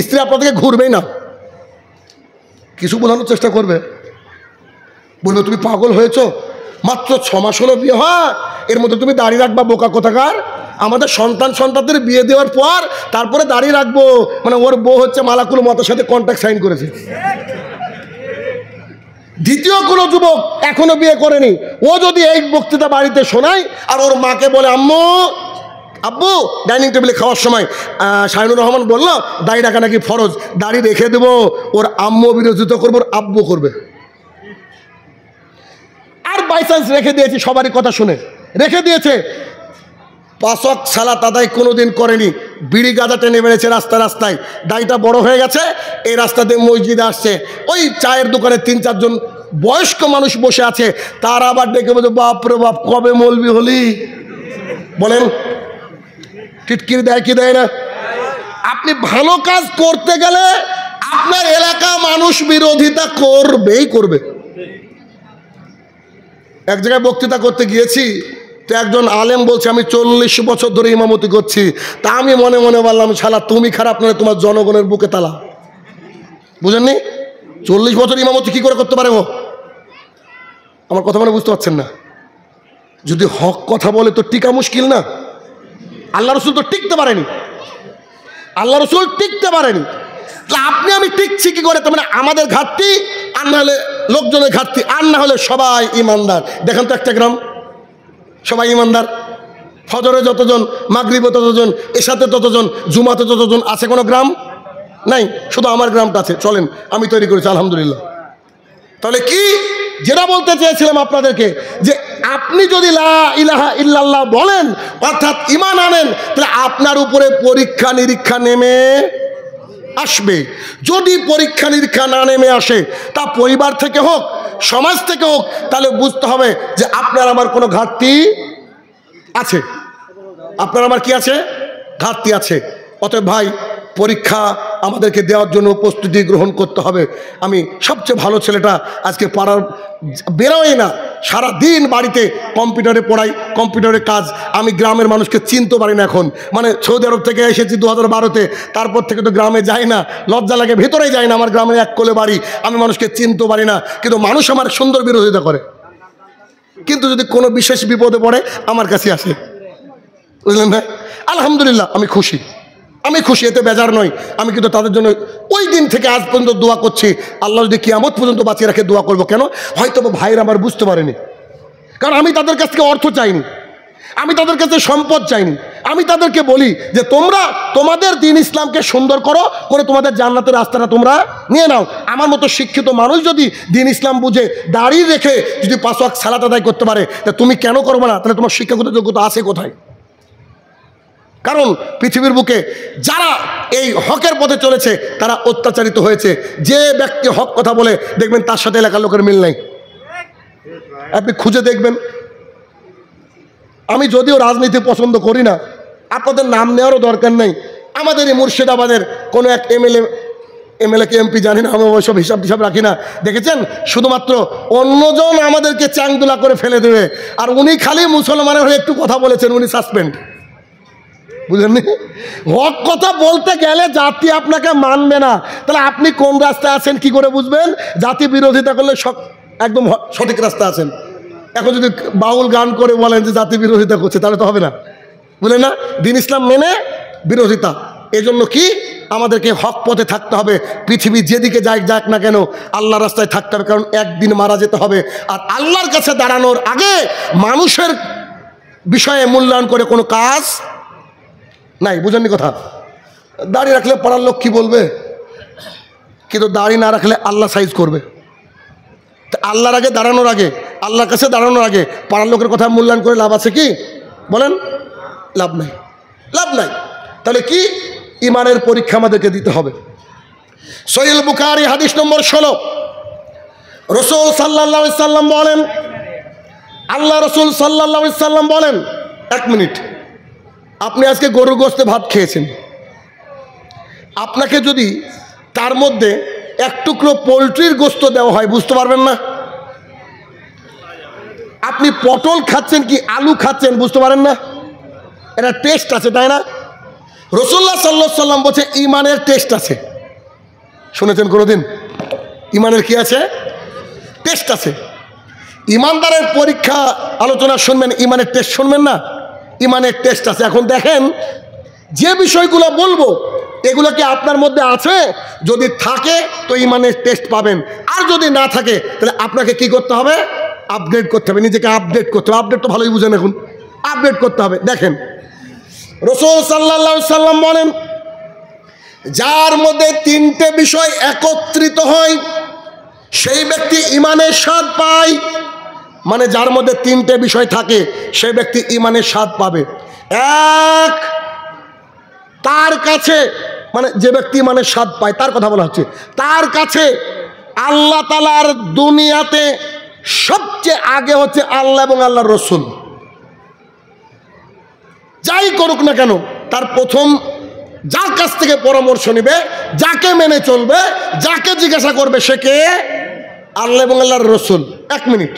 স্ত্রী আপনাদেরকে ঘুরবেই না, কিছু বোঝানোর চেষ্টা করবে, বলবে তুমি পাগল হয়েছো, মাত্র 6 মাস হলো বিয়ে হয়, এর মধ্যে তুমি দাড়ি রাখবা, বোকা কোথাকার। আমাদের সন্তানদের বিয়ে দেওয়ার পর তারপরে দাড়ি রাখবো, মানে ওর বউ হচ্ছে মালাকুল মতের সাথে কন্ট্রাক্ট সাইন করেছে। দ্বিতীয় কোনো যুবক এখনো বিয়ে করেনি, ও যদি এই বক্তৃতা বাড়িতে শোনায় আর ওর মাকে বলে, আব্বু ডাইনিং টেবিলে খাওয়ার সময় শাহিনুর রহমান বললো দাড়ি রাখা নাকি ফরজ, দাড়ি রেখে দেবো, ওর আম্মু বিরোধিতা করবো, ওর আব্বু করবে। আর বাই চান্স রেখে দিয়েছি, সবারই কথা শুনে রেখে দিয়েছে, 5 ওয়াক্ত সালাত আদায় কোনোদিন করেনি, বিড়ি গাঁজা টেনে বেড়েছে রাস্তায়, দাড়িটা বড় হয়ে গেছে, এই রাস্তা দিয়ে মসজিদে আসছে, ওই চায়ের দোকানে 3-4 জন বয়স্ক মানুষ বসে আছে, তার আবার ডেকে বলছে, বাপরে বাপ কবে মৌলবি হলি? বলেন, টিটকিরি দেয় কি দেয় না? আপনি ভালো কাজ করতে গেলে আপনার এলাকা মানুষ বিরোধিতা করবেই করবে। এক জায়গায় বক্তৃতা করতে গিয়েছি, তো একজন আলেম বলছে আমি 40 বছর ধরে ইমামতি করছি। তা আমি মনে মনে বললাম, শালা তুমি খারাপ নয়, তোমার জনগণের বুকে তালা। বুঝেননি? 40 বছর ইমামতি কি করে করতে পারে ও? আমার কথা মানে বুঝতে পারছেন না? যদি হক কথা বলে তো টিকা মুশকিল না? আল্লাহ রসুল তো টিকতে পারেনি, আল্লাহ রসুল টিকতে পারেনি। আপনি আমি টিকছি কি করে? তার মানে আমাদের ঘাটতি, আর না হলে লোকজনের ঘাটতি, আর না হলে সবাই ইমানদার। দেখেন তো একটা গ্রাম সবাই ইমানদার, ফজরে যতজন, মাগরিবে ততজন, এশাতে ততজন, জুমাতে ততজন, আছে কোনো গ্রাম নাই? শুধু আমার গ্রামটা আছে, চলেন আমি তৈরি করেছি আলহামদুলিল্লাহ। তাহলে কি যেটা বলতে চেয়েছিলাম আপনাদেরকে, যে আপনি যদি লা ইলাহা ইল্লাল্লাহ বলেন অর্থাৎ ঈমান আনেন, তাহলে আপনার উপরে পরীক্ষা নিরীক্ষা নেমে আসবে। যদি পরীক্ষা নিরীক্ষা না নেমে আসে, তা পরিবার থেকে হোক, সমাজ থেকে হোক, তাহলে বুঝতে হবে যে আপনার আমার কোনো ঘাটতি আছে, আপনার আমার কি আছে? ঘাটতি আছে। অতএব ভাই, পরীক্ষা আমাদেরকে দেওয়ার জন্য প্রস্তুতি গ্রহণ করতে হবে। আমি সবচেয়ে ভালো ছেলেটা আজকে পাড়ার বেরোয় না, সারা দিন বাড়িতে কম্পিউটারে পড়াই, কম্পিউটারে কাজ। আমি গ্রামের মানুষকে চিনতে পারি না এখন। মানে সৌদি আরব থেকে এসেছি 2012-তে, তারপর থেকে তো গ্রামে যাই না, লজ্জা লাগে, ভেতরেই যাই না। আমার গ্রামের এক কোলে বাড়ি, আমি মানুষকে চিনতে পারি না, কিন্তু মানুষ আমার সুন্দর বিরোধিতা করে। কিন্তু যদি কোনো বিশেষ বিপদে পড়ে আমার কাছে আসে, বুঝলেন না? আলহামদুলিল্লাহ, আমি খুশি, আমি খুশি, এতে বেজার নই। আমি কিন্তু তাদের জন্য ওই দিন থেকে আজ পর্যন্ত দোয়া করছি, আল্লাহ যদি কিয়ামত পর্যন্ত বাঁচিয়ে রাখে দোয়া করবো। কেন? হয়তো ভাইরা আমার বুঝতে পারেনি, কারণ আমি তাদের কাছ থেকে অর্থ চাইনি, আমি তাদের কাছে সম্পদ চাইনি। আমি তাদেরকে বলি যে তোমরা তোমাদের দিন ইসলামকে সুন্দর করো, করে তোমাদের জান্নাতের রাস্তাটা তোমরা নিয়ে নাও। আমার মতো শিক্ষিত মানুষ যদি দিন ইসলাম বুঝে দাঁড়িয়ে রেখে যদি 5 ওয়াক্ত সালাত আদায় করতে পারে, তা তুমি কেন করবে না? তাহলে তোমার শিক্ষাগত যোগ্যতা আছে কোথায়? কারণ পৃথিবীর বুকে যারা এই হকের পথে চলেছে তারা অত্যাচারিত হয়েছে। যে ব্যক্তি হক কথা বলে দেখবেন তার সাথে এলাকার লোকের মিল নাই, আপনি খুঁজে দেখবেন। আমি যদিও রাজনীতি পছন্দ করি না, আপনাদের নাম নেওয়ারও দরকার নেই। আমাদের এই মুর্শিদাবাদের কোনো এক এমএলএ কে এমপি জানি না, আমি ওইসব হিসাব টিসাব রাখি না। দেখেছেন, শুধুমাত্র অন্যজন আমাদেরকে চ্যাংদোলা করে ফেলে দেবে, আর উনি খালি মুসলমানের হয়ে একটু কথা বলেছেন, উনি সাসপেন্ড। বুঝলেননি? হক কথা বলতে গেলে জাতি আপনাকে মানবে না, তাহলে আপনি কোন রাস্তায় আছেন কি করে বুঝবেন? জাতি বিরোধিতা করলে একদম সঠিক রাস্তা আছেন। এখন যদি বাউল গান করে বলেন যে জাতি বিরোধিতা করছে, তাহলে তো হবে না, বুঝলেন না? দিন ইসলাম মেনে বিরোধিতা। এজন্য কি আমাদেরকে হক পথে থাকতে হবে। পৃথিবী যেদিকে যাক না কেন আল্লাহ রাস্তায় থাকতে হবে, কারণ একদিন মারা যেতে হবে। আর আল্লাহর কাছে দাঁড়ানোর আগে মানুষের বিষয়ে মূল্যায়ন করে কোনো কাজ নাই। বুঝেননি কথা? দাড়ি রাখলে পাড়ার লোক কি বলবে, কিন্তু দাড়ি না রাখলে আল্লাহ সাইজ করবে। আল্লাহর আগে দাঁড়ানোর আগে, আল্লাহর কাছে দাঁড়ানোর আগে পাড়ার লোকের কথা মূল্যায়ন করে লাভ আছে কি? বলেন, লাভ নাই, লাভ নাই। তাহলে কি? ইমানের পরীক্ষা আমাদেরকে দিতে হবে। সহিহ বুখারী হাদিস নম্বর 16, রাসূল সাল্লাল্লাহু আলাইহি সাল্লাম বলেন, আল্লাহ রাসূল সাল্লাল্লাহু আলাইহি সাল্লাম বলেন, 1 মিনিট, আপনি আজকে গরুর গোশতে ভাত খেয়েছেন, আপনাকে যদি তার মধ্যে 1 টুকরো পোলট্রির গোশত দেওয়া হয়, বুঝতে পারবেন না। আপনি পটল খাচ্ছেন কি আলু খাচ্ছেন, বুঝতে পারেন না। এটা টেস্ট আছে, তাই না? রাসূলুল্লাহ সাল্লাল্লাহু আলাইহি সাল্লাম বলছে ইমানের টেস্ট আছে। শুনেছেন কোনোদিন? ইমানের কি আছে? টেস্ট আছে। ইমানদারের পরীক্ষা আলোচনা শুনবেন, ইমানের টেস্ট শুনবেন না? ইমানের টেস্ট আছে। এখন দেখেন, যে বিষয়গুলো বলবো এগুলো কি আপনার মধ্যে আছে? যদি থাকে তো ইমানের টেস্ট পাবেন, আর যদি না থাকে তাহলে আপনাকে কি করতে হবে? আপডেট করতে হবে, নিজেকে আপডেট করতে হবে। আপডেট তো ভালোই বুঝেন, এখন আপডেট করতে হবে। দেখেন, রাসূল সাল্লাল্লাহু আলাইহি সাল্লাম বলেন, যার মধ্যে 3টে বিষয় একত্রিত হয় সেই ব্যক্তি ইমানের স্বাদ পায়। মানে যার মধ্যে 3টে বিষয় থাকে সেই ব্যক্তি ইমানের স্বাদ পাবে। 1, তার কাছে, মানে যে ব্যক্তি ইমানের স্বাদ পায় তার কথা বলা হচ্ছে, তার কাছে আল্লাহ তাআলার দুনিয়াতে সবচেয়ে আগে হচ্ছে আল্লাহ এবং আল্লাহর রাসূল। যাই করুক না কেন তার প্রথম যার কাছ থেকে পরামর্শ নেবে, যাকে মেনে চলবে, যাকে জিজ্ঞাসা করবে সে কে? আল্লাহ এবং আল্লাহর রাসূল। 1 মিনিট,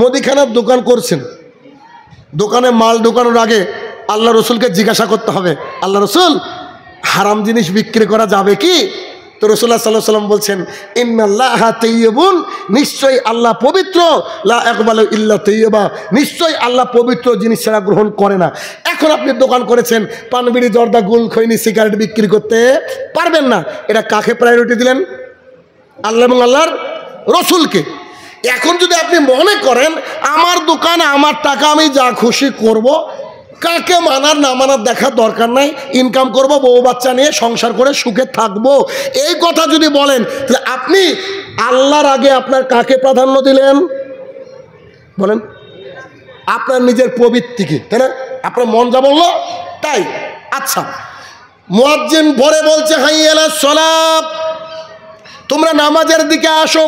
মুদিখানার দোকান করছেন, দোকানে মাল ঢোকানোর আগে আল্লাহ রসুলকে জিজ্ঞাসা করতে হবে, আল্লাহ রসুল হারাম জিনিস বিক্রি করা যাবে কি? তো রাসূলুল্লাহ সাল্লাল্লাহু আলাইহি ওয়াসাল্লাম বলছেন, ইন্নাল্লাহা তাইয়্যিবুন, নিশ্চয়ই আল্লাহ পবিত্র, লা ইয়াকবালু ইল্লা তাইয়্যিবা, নিশ্চয়ই আল্লাহ পবিত্র জিনিস ছাড়া গ্রহণ করে না। এখন আপনি দোকান করেছেন, পান বিড়ি জর্দা গুল খৈনি সিগারেট বিক্রি করতে পারবেন না। এটা কাকে প্রায়োরিটি দিলেন? আল্লাহ এবং আল্লাহর রসুলকে। এখন যদি আপনি মনে করেন আমার দোকান, আমার টাকা, আমি যা খুশি করব, কাকে মানার না মানার দেখার দরকার নাই, ইনকাম করব, বউ বাচ্চা নিয়ে সংসার করে সুখে থাকবো, এই কথা যদি বলেন, তাহলে আপনি আল্লাহর আগে আপনার কাকে প্রাধান্য দিলেন? বলেন, আপনার নিজের প্রবৃত্তিকে, তাই না? আপনার মন যা বললো তাই। আচ্ছা, মুয়াজ্জিন ভোরে বলছে, হাইয়া আলাস সালাত, তোমরা নামাজের দিকে আসো।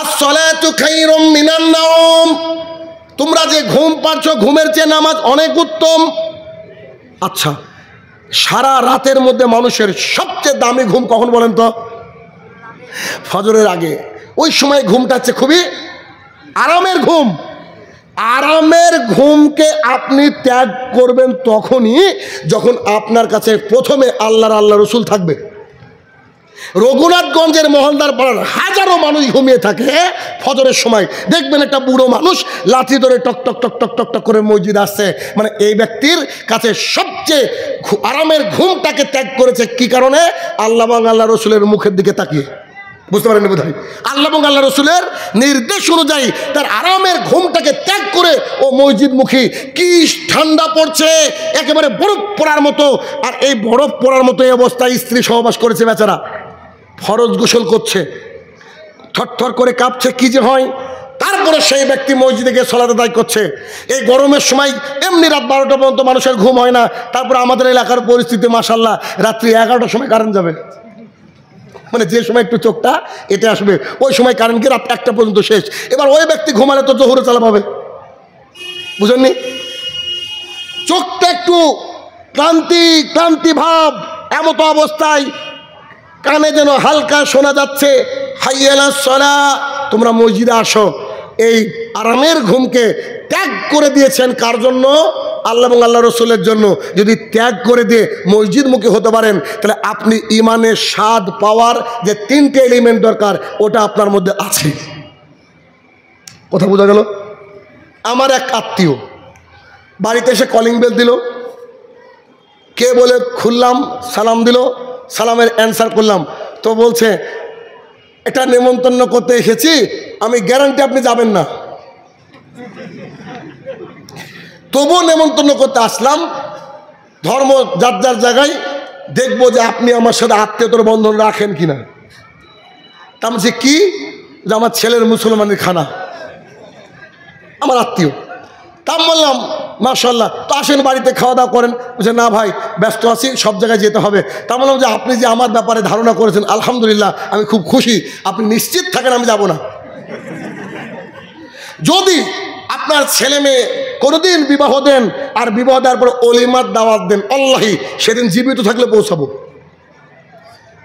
আস-সালাতু খায়রুম মিনান নাওম, তোমরা যে ঘুম পাচ্ছো, ঘুমের চেয়ে নামাজ অনেক উত্তম। আচ্ছা, সারা রাতের মধ্যে মানুষের সবচেয়ে দামি ঘুম কখন বলেন তো? ফজরের আগে। ওই সময় ঘুমটা হচ্ছে খুবই আরামের ঘুম, আরামের ঘুমকে আপনি ত্যাগ করবেন তখনই যখন আপনার কাছে প্রথমে আল্লাহ রসুল থাকবে। রঘুনাথগঞ্জের মহলদার পাড়ার হাজারো মানুষ ঘুমিয়ে থাকে ফজরের সময়, দেখবেন একটা বুড়ো মানুষ লাঠি ধরে টক টক টক টক টক টক করে মসজিদ আসছে। মানে এই ব্যক্তির কাছে সবচেয়ে আরামের ঘুমটাকে ত্যাগ করেছে কি কারণে? আল্লাহ এবং আল্লাহ রসুলের মুখের দিকে তাকিয়ে। বুঝতে পারেন বোধহয়? আল্লাহ এবং আল্লাহ রসুলের নির্দেশ অনুযায়ী তার আরামের ঘুমটাকে ত্যাগ করে ও মসজিদমুখী। কি ঠান্ডা পড়ছে, একেবারে বরফ পড়ার মতো। আর এই বরফ পড়ার মতো এই অবস্থায় স্ত্রী সহবাস করেছে বেচারা, ফরজ গোসল করছে, থরথর করে কাঁপছে, কি যে হয়। তারপরে সেই ব্যক্তি মসজিদে গিয়ে সালাত আদায় করছে। এই গরমের সময় এমনি রাত 12টা পর্যন্ত মানুষের ঘুম হয় না। তারপরে আমাদের এলাকার পরিস্থিতি মাশাআল্লাহ, রাত্রি 11টার সময় কারেন্ট যাবে। মানে যে সময় একটু চোখটা এতে আসবে ওই সময় কারেন্ট কি রাত 1টা পর্যন্ত শেষ। এবার ওই ব্যক্তি ঘুমালে তো জোহরে চালা পাবে, বুঝেননি? চোখটা একটু ক্লান্তি ক্লান্তি ভাব, এমতো অবস্থায় কানে যেন হালকা শোনা যাচ্ছে হাইয়া আলাস সালাহ, তোমরা মসজিদে আসো। এই আরামের ঘুমকে ত্যাগ করে দিয়েছেন কার জন্য? আল্লাহ এবং আল্লাহ রসুলের জন্য। যদি ত্যাগ করে দিয়ে মসজিদমুখী হতে পারেন তাহলে আপনি ইমানের স্বাদ পাওয়ার যে 3টে এলিমেন্ট দরকার ওটা আপনার মধ্যে আছে। কথা বোঝা গেল? আমার এক আত্মীয় বাড়িতে এসে কলিং বেল দিল, কে বলে খুললাম, সালাম দিল, সালামের অ্যান্সার করলাম। তো বলছে এটা নেমন্তন্ন করতে এসেছি, আমি গ্যারান্টি আপনি যাবেন না। তবুও নেমন্তন্ন করতে আসলাম, ধর্ম যার যার জায়গায়, দেখবো যে আপনি আমার সাথে আত্মীয়তার বন্ধন রাখেন কিনা। তা বলছে কি? যে আমার ছেলের মুসলমানের খানা, আমার আত্মীয়। তা বললাম মাশাআল্লাহ, তো আসেন বাড়িতে খাওয়া দাওয়া করেন। বলছে না ভাই ব্যস্ত আছি, সব জায়গায় যেতে হবে। তা বললাম যে আপনি যে আমার ব্যাপারে ধারণা করেছেন আলহামদুলিল্লাহ, আমি খুব খুশি, আপনি নিশ্চিত থাকেন আমি যাব না। যদি আপনার ছেলে মেয়ে কোনোদিন বিবাহ দেন আর বিবাহ দেওয়ার পর অলিমার দাওয়াত দেন, আল্লাহি সেদিন জীবিত থাকলে পৌঁছাবো।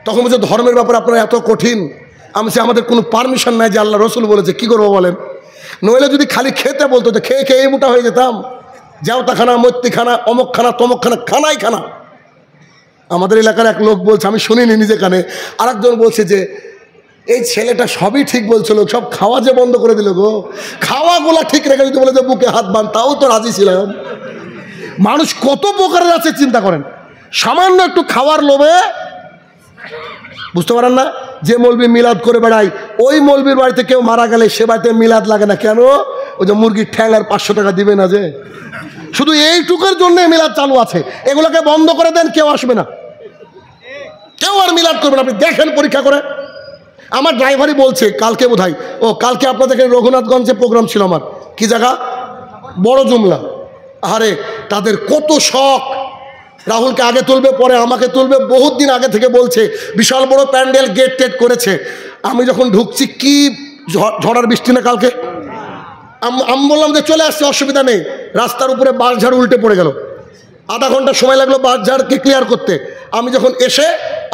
তখন বলছে ধর্মের ব্যাপারে আপনারা এত কঠিন। আমি সে আমাদের কোনো পারমিশন নাই যে আল্লাহ রসুল বলেছে, কি করবো বলেন? নইলে যদি খালি খেতে বলতো যে খেয়ে খেয়ে মোটা হয়ে যেতাম। জাওতাখানা, মৈত্রীখানা, অমুকখানা, তমকখানা, খানাই খানা। আমাদের এলাকার এক লোক বলছে, আমি শুনিনি নিজে কানে, আরেকজন বলছে যে এই ছেলেটা সবই ঠিক বলছিল, সব খাওয়া যে বন্ধ করে দিল গো। খাওয়াগুলা ঠিক রেখে যদি বলে যে বুকে হাত বান, তাও তো রাজি ছিলাম। মানুষ কত প্রকারের আছে চিন্তা করেন। সামান্য একটু খাওয়ার লোভে, বুঝতে পারেন না? যে মৌলবি মিলাদ করে বেড়ায়, ওই মৌলবির বাড়িতে কেউ মারা গেলে সে বাড়িতে মিলাদ লাগে না। কেন? ওই যে মুরগির ঠ্যাং আর 500 টাকা দিবে না, যে শুধু এইটুকুর জন্য মিলাদ চালু আছে। এগুলোকে বন্ধ করে দেন, কেউ আসবে না, কেউ আর মিলাদ করবে না। আপনি দেখেন পরীক্ষা করে। আমার ড্রাইভারই বলছে কালকে বোধহয়, ও কালকে আপনাদের রঘুনাথগঞ্জে প্রোগ্রাম ছিল আমার, কি জায়গা? বড় জুমলা। আরে তাদের কত শখ, রাহুলকে আগে তুলবে, পরে আমাকে তুলবে, বহুত দিন আগে থেকে বলছে। বিশাল বড় প্যান্ডেল, গেট টেট করেছে। আমি যখন ঢুকছি, কি ঝড়ার বৃষ্টি না কালকে, আমি বললাম যে চলে আসছে, অসুবিধা নেই। রাস্তার উপরে বাঁশঝাড় উল্টে পড়ে গেল, আধা ঘন্টা সময় লাগলো বাঁশঝাড়কে ক্লিয়ার করতে। আমি যখন এসে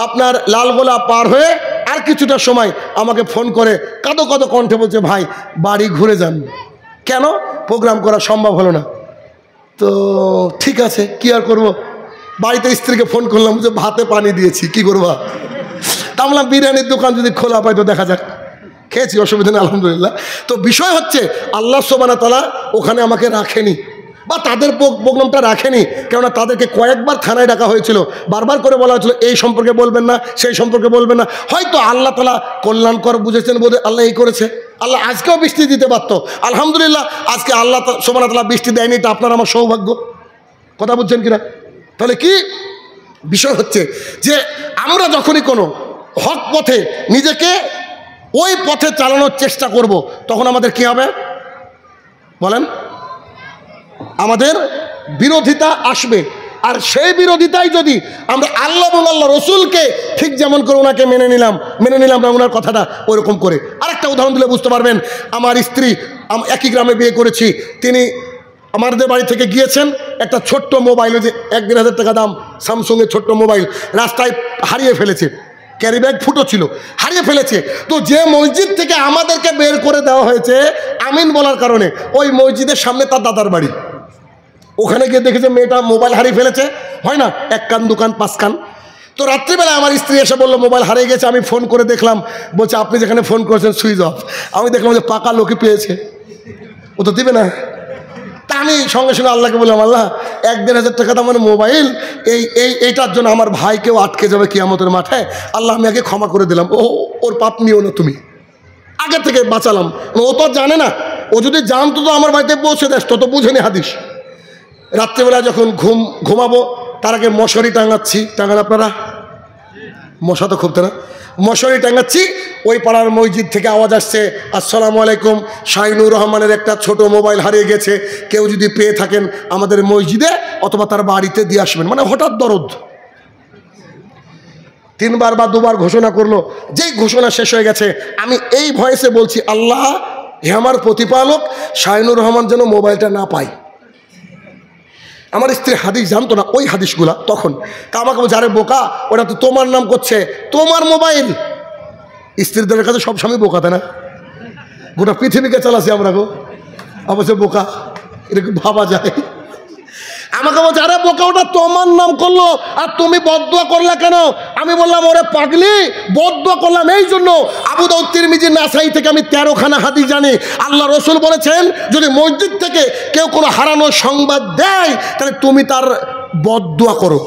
আপনার লালগোলা পার হয়ে আর কিছুটা সময় আমাকে ফোন করে কাঁদো কাঁদো কণ্ঠে বলছে, ভাই বাড়ি ঘুরে যান। কেন? প্রোগ্রাম করা সম্ভব হলো না। তো ঠিক আছে, কি আর করবো। বাড়িতে স্ত্রীকে ফোন করলাম যে ভাতে পানি দিয়েছি, কি করবা? তা বললাম বিরিয়ানির দোকান যদি খোলা পাই তো দেখা যাক। খেয়েছি, অসুবিধা নেই আলহামদুলিল্লাহ। তো বিষয় হচ্ছে আল্লাহ সুবহানাহু ওয়া তাআলা ওখানে আমাকে রাখেনি, বা তাদের প্রোগ্রামটা রাখেনি। কেননা তাদেরকে কয়েকবার থানায় ডাকা হয়েছিল, বারবার করে বলা হয়েছিল এই সম্পর্কে বলবেন না, সেই সম্পর্কে বলবেন না। হয়তো আল্লাহ তাআলা কল্যাণকর বুঝেছেন বোধ, আল্লাহ এই করেছে। আল্লাহ আজকেও বৃষ্টি দিতে পারতো, আলহামদুলিল্লাহ আজকে আল্লাহ সুবহানাহু ওয়া তাআলা বৃষ্টি দেয়নি, এটা আপনার আমার সৌভাগ্য। কথা বুঝছেন কিনা? তাহলে কি বিষয় হচ্ছে যে আমরা যখনই কোনো হক পথে নিজেকে ওই পথে চালানোর চেষ্টা করব, তখন আমাদের কি হবে বলেন? আমাদের বিরোধিতা আসবে। আর সেই বিরোধিতাই যদি আমরা আল্লাহ এবং আল্লাহ রসুলকে ঠিক যেমন করে ওনাকে মেনে নিলাম না ওনার কথাটা ওইরকম করে। আরেকটা উদাহরণ দিলে বুঝতে পারবেন। আমার স্ত্রী, একই গ্রামে বিয়ে করেছি, তিনি আমাদের বাড়ি থেকে গিয়েছেন একটা ছোট্ট মোবাইল, যে 1-1,500 টাকা দাম স্যামসুংয়ের ছোট্ট মোবাইল, রাস্তায় হারিয়ে ফেলেছে। ক্যারি ব্যাগ ফুটো ছিল, হারিয়ে ফেলেছে। তো যে মসজিদ থেকে আমাদেরকে বের করে দেওয়া হয়েছে আমিন বলার কারণে, ওই মসজিদের সামনে তার দাদার বাড়ি। ওখানে গিয়ে দেখেছে মেয়েটা মোবাইল হারিয়ে ফেলেছে, হয় না, 1 কান 2 কান 5 কান। তো রাত্রিবেলা আমার স্ত্রী এসে বললো মোবাইল হারিয়ে গেছে। আমি ফোন করে দেখলাম, বলছে আপনি যেখানে ফোন করেছেন সুইচ অফ। আমি দেখলাম যে পাকা লোকই পেয়েছে, ও তো দিবে না। তা আমি সঙ্গে সঙ্গে আল্লাহকে বললাম, আল্লাহ 1-1.5 টাকা দামের মোবাইল এইটার জন্য আমার ভাইকেও আটকে যাবে কিয়ামতের মাঠে, আল্লাহ আমি আগে ক্ষমা করে দিলাম, ওর পাপ নিও না তুমি, আগে থেকে বাঁচালাম। ও তো জানে না, ও যদি জানতো তো আমার বাড়িতে পৌঁছে দেয়, তো বুঝেনি হাদিস। রাত্রিবেলা যখন ঘুমাবো তার আগে মশারি টাঙাচ্ছি, টাঙান আপনারা? মশা তো খুব না, মশারি টাঙাচ্ছি। ওই পাড়ার মসজিদ থেকে আওয়াজ আসছে, আসসালামু আলাইকুম, শাহিনুর রহমানের একটা ছোট মোবাইল হারিয়ে গেছে, কেউ যদি পেয়ে থাকেন আমাদের মসজিদে অথবা তার বাড়িতে দিয়ে আসবেন। মানে হঠাৎ দরদ 3বার বা 2বার ঘোষণা করলো। যেই ঘোষণা শেষ হয়ে গেছে আমি এই ভয়েসে বলছি, আল্লাহ হে আমার প্রতিপালক, শাহিনুর রহমান যেন মোবাইলটা না পায়। আমার স্ত্রী হাদিস জানতো না, ওই হাদিসগুলা তখন। তা আমাকে বলছে, আরে বোকা, ওটা তো তোমার নাম করছে, তোমার মোবাইল। স্ত্রীদের কাছে সব স্বামী বোকা, তাই না? গোটা পৃথিবীকে চালাচ্ছি আমরা গো, অবশ্য বোকা এরকম ভাবা যায়। আমাকে বলছে, আরে বোকা, ওটা তোমার নাম করলো আর তুমি বদদুয়া করলা কেন? আমি বললাম, ওরে পাগলি, বদদুয়া করলাম এই জন্য, আবু দাউদ, তিরমিজি, নাসাই থেকে আমি 13খানা হাদিস জানি। আল্লাহ রসুল বলেছেন, যদি মসজিদ থেকে কেউ কোনো হারানোর সংবাদ দেয় তাহলে তুমি তার বদদুয়া করো।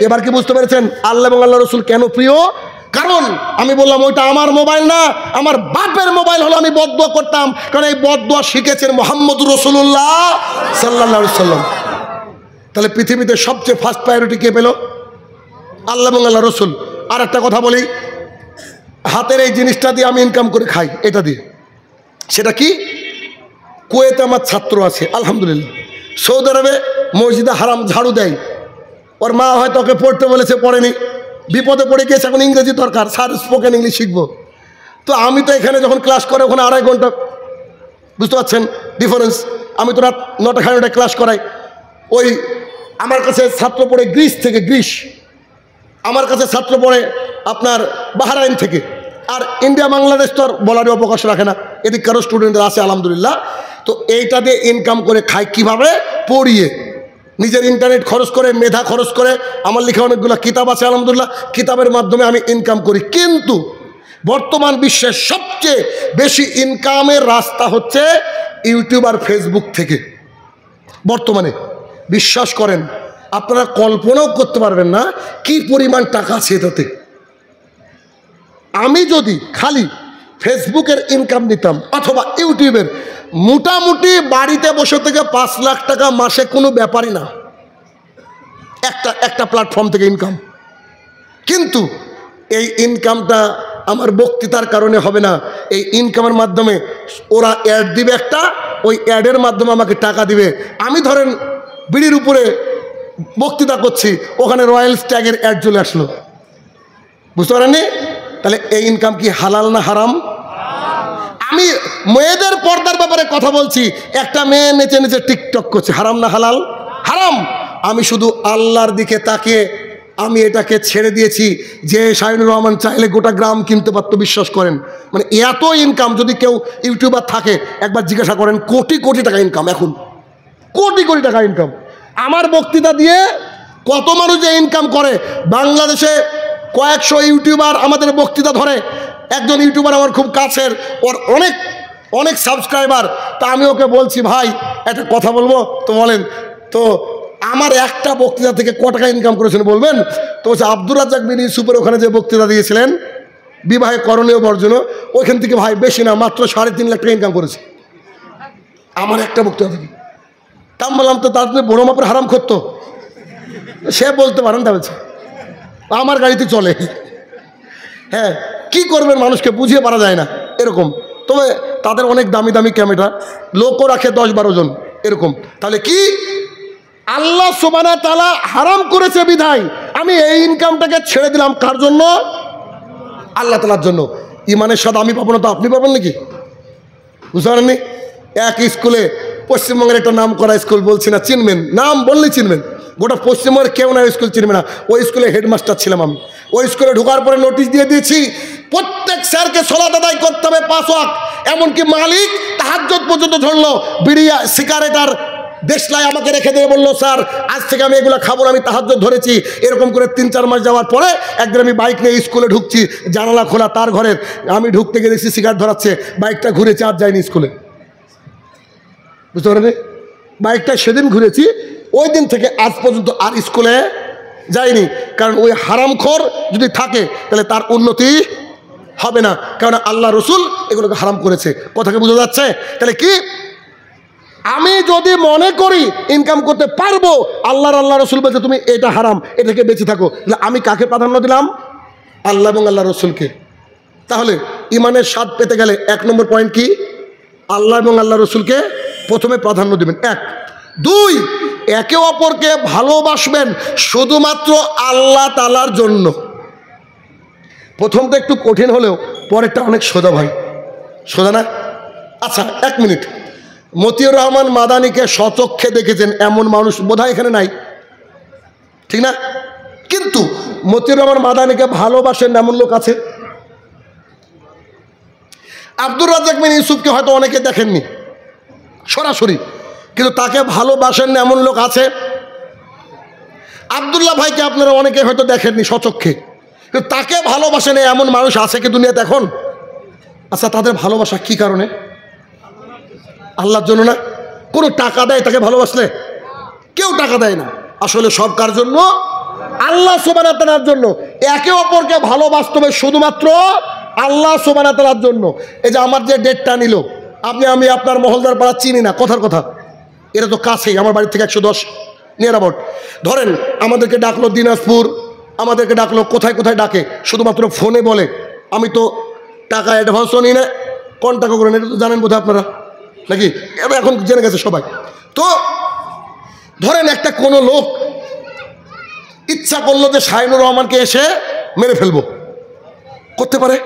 এবার কি বুঝতে পেরেছেন আল্লাহ এবং আল্লাহ রসুল কেন প্রিয়? কারণ আমি বললাম ওইটা আমার মোবাইল না, আমার বাপের মোবাইল হলো, আমি বদদুয়া করতাম। কারণ এই বদদুয়া শিখেছেন মুহাম্মদুর রাসূলুল্লাহ সাল্লাল্লাহু আলাইহি সাল্লাম। তাহলে পৃথিবীতে সবচেয়ে ফার্স্ট প্রায়োরিটি কে পেল? আল্লাহ এবং আল্লাহ রসুল। আর একটা কথা বলি, হাতের এই জিনিসটা দিয়ে আমি ইনকাম করে খাই, এটা দিয়ে। সেটা কি? কুয়েতে আমার ছাত্র আছে আলহামদুলিল্লাহ, সৌদি আরবে মসজিদে হারাম ঝাড়ু দেয়। ওর মা হয়তো ওকে পড়তে বলেছে, পড়েনি, বিপদে পড়ে গিয়েছে, এখন ইংরেজি দরকার, স্যার স্পোকেন ইংলিশ শিখবো। তো আমি তো এখানে যখন ক্লাস করে ওখানে 2.5 ঘন্টা, বুঝতে পারছেন ডিফারেন্স। আমি তো রাত 9টা 9:30 ক্লাস করাই। ওই আমার কাছে ছাত্র পড়ে গ্রিস থেকে, গ্রিস, আমার কাছে ছাত্র পড়ে আপনার বাহরাইন থেকে। আর ইন্ডিয়া বাংলাদেশ তো আর বলারই অবকাশ রাখে না, এদিককারও স্টুডেন্টরা আছে আলহামদুলিল্লাহ। তো এইটা দিয়ে ইনকাম করে খায় কিভাবে? পড়িয়ে, নিজের ইন্টারনেট খরচ করে, মেধা খরচ করে। আমার লেখা অনেকগুলো কিতাব আছে আলহামদুলিল্লাহ, কিতাবের মাধ্যমে আমি ইনকাম করি। কিন্তু বর্তমান বিশ্বের সবচেয়ে বেশি ইনকামের রাস্তা হচ্ছে ইউটিউব আর ফেসবুক থেকে। বর্তমানে বিশ্বাস করেন, আপনারা কল্পনাও করতে পারবেন না কি পরিমাণ টাকা আছে এটাতে। আমি যদি খালি ফেসবুকের ইনকাম নিতাম অথবা ইউটিউবের, মোটামুটি বাড়িতে বসে থেকে 5 লাখ টাকা মাসে কোনো ব্যাপারই না, একটা প্ল্যাটফর্ম থেকে ইনকাম। কিন্তু এই ইনকামটা আমার বক্তৃতার কারণে হবে না। এই ইনকামের মাধ্যমে ওরা অ্যাড দিবে একটা, ওই অ্যাডের মাধ্যমে আমাকে টাকা দিবে। আমি ধরেন বিড়ির উপরে বক্তৃতা করছি, ওখানে রয়্যালস ট্যাগের অ্যাড চলে আসলো, বুঝতে পারেননি? তাহলে এই ইনকাম কি হালাল না হারাম? আমি মেয়েদের পর্দার ব্যাপারে কথা বলছি, একটা মেয়ে নেচে নেচে টিকটক করছে, হারাম না হালাল? হারাম। আমি শুধু আল্লাহর দিকে তাকিয়ে আমি এটাকে ছেড়ে দিয়েছি। যে শাহিনুর রহমান চাইলে গোটা গ্রাম কিনতে পারতো, বিশ্বাস করেন। মানে এত ইনকাম, যদি কেউ ইউটিউবার থাকে একবার জিজ্ঞাসা করেন, কোটি কোটি টাকা ইনকাম, এখন কোটি কোটি টাকা ইনকাম। আমার বক্তৃতা দিয়ে কত মানুষ যে ইনকাম করে। বাংলাদেশে কয়েকশো ইউটিউবার আমাদের বক্তৃতা ধরে। একজন ইউটিউবার আমার খুব কাছের, ওর অনেক অনেক সাবস্ক্রাইবার। তা আমি ওকে বলছি, ভাই একটা কথা বলবো, তো বলেন। তো আমার একটা বক্তৃতা থেকে ক টাকা ইনকাম করেছেন বলবেন? তো হচ্ছে আব্দুর রাজ্জাক বিন ইউসুফের ওখানে যে বক্তৃতা দিয়েছিলেন বিবাহে করণীয় বর্জন, ওইখান থেকে ভাই বেশি না, মাত্র 3.5 লাখ টাকা ইনকাম করেছে আমার একটা বক্তৃতা থেকে। তা বললাম, তো তার বড় মাপের হারাম করতো, সে বলতে পারেন। তা বলছে আমার গাড়িতে চলে। হ্যাঁ, কি করবেন, মানুষকে বুঝিয়ে পারা যায় না এরকম। তবে তাদের অনেক দামি দামি ক্যামেরা, লোকও রাখে 10-12 জন এরকম। তাহলে কি আল্লাহ সুবহানাহু ওয়া তাআলা হারাম করেছে বিধায় আমি এই ইনকামটাকে ছেড়ে দিলাম। কার জন্য? আল্লাহ তাআলার জন্য। ইমানের স্বাদ আমি পাবো না তো আপনি পাবেন নাকি? বুঝতে পারেননি? এক স্কুলে, পশ্চিমবঙ্গের একটা নাম করা স্কুল, বলছি না, চিনবেন, নাম বললেই চিনবেন, গোটা পশ্চিমবঙ্গের কেউ না স্কুল চিনবে না। ওই স্কুলে হেডমাস্টার ছিলাম আমি। ওই স্কুলে ঢোকার পরে নোটিশ দিয়ে দিয়েছি প্রত্যেক স্যারকে সালাত আদায় করতে হবে 5 ওয়াক্ত। এমনকি মালিক তাহাজ্জুদ পর্যন্ত ধরলো, বিড়ি সিগারেট আর দেশলাই আমাকে রেখে দিয়ে বললো, স্যার আজ থেকে আমি এগুলো খাবো না, আমি তাহাজ্জুদ ধরেছি। এরকম করে 3-4 মাস যাওয়ার পরে একদিন আমি বাইক নিয়ে স্কুলে ঢুকছি, জানালা খোলা তার ঘরের, আমি ঢুকতে গিয়ে দেখছি সিগারেট ধরাচ্ছে, বাইকটা ঘুরেছে, আর যায়নি স্কুলে। বুঝতে পারেন? বাইকটা সেদিন ঘুরেছি, ওই দিন থেকে আজ পর্যন্ত আর স্কুলে যায়নি। কারণ ওই হারামখোর যদি থাকে তাহলে তার উন্নতি হবে না, কারণ আল্লাহ রসুল এগুলোকে হারাম করেছে। কথাকে বোঝা যাচ্ছে? তাহলে কি আমি যদি মনে করি ইনকাম করতে পারবো, আল্লাহ রসুল বলছে তুমি এটা হারাম, এটা থেকে বেঁচে থাকো, তাহলে আমি কাকে প্রাধান্য দিলাম? আল্লাহ এবং আল্লাহ রসুলকে। তাহলে ইমানের স্বাদ পেতে গেলে 1 নম্বর পয়েন্ট কি? আল্লাহ এবং আল্লাহ রসুলকে প্রথমে প্রাধান্য দিবেন। 1। 2, একে অপরকে ভালোবাসবেন শুধুমাত্র আল্লাহ তাআলার জন্য। প্রথমটা একটু কঠিন হলেও পরেরটা অনেক সোজা ভাই, সোজা না? আচ্ছা 1 মিনিট, মতিউর রহমান মাদানীকে স্বচক্ষে দেখেছেন এমন মানুষ বোধহয় এখানে নাই, ঠিক না? কিন্তু মতিউর রহমান মাদানীকে ভালোবাসেন এমন লোক আছে? আব্দুর রাজ্জাক বিন ইউসুফকে হয়তো অনেকে দেখেননি সরাসরি, কিন্তু তাকে ভালোবাসেন না এমন লোক আছে? আব্দুল্লাহ ভাইকে আপনারা অনেকে হয়তো দেখেননি স্বচক্ষে, কিন্তু তাকে ভালোবাসেন এমন মানুষ আছে কি দুনিয়াতে এখন? আচ্ছা তাদের ভালোবাসা কি কারণে? আল্লাহর জন্য না? কোনো টাকা দেয় তাকে ভালোবাসলে? কেউ টাকা দেয় না। আসলে সব কার জন্য? আল্লাহ সুবহানাহু ওয়া তাআলার জন্য। একে অপরকে ভালোবাসতে হবে শুধুমাত্র আল্লাহ সুবহানাহু ওয়া তাআলার জন্য। এই যে আমার যে ডেটটা নিল, আমি আপনার মহলদার পাড়া চিনি না, কথার কথা, এটা তো কাছেই, আমার বাড়ি থেকে 110 নিয়ার অ্যাবাউট। ধরেন আমাদেরকে ডাকলো দিনাজপুর, আমাদেরকে ডাকলো কোথায় কোথায় ডাকে, শুধুমাত্র ফোনে বলে। আমি তো টাকা অ্যাডভান্সও নিই না, কন্ট্যাক্ট করেন, এটা তো জানেন বোধহয় আপনারা নাকি? এখন জেনে গেছে সবাই। তো ধরেন একটা কোনো লোক ইচ্ছা করলো যে শাহিনুর রহমানকে এসে মেরে ফেলবো, করতে পারে,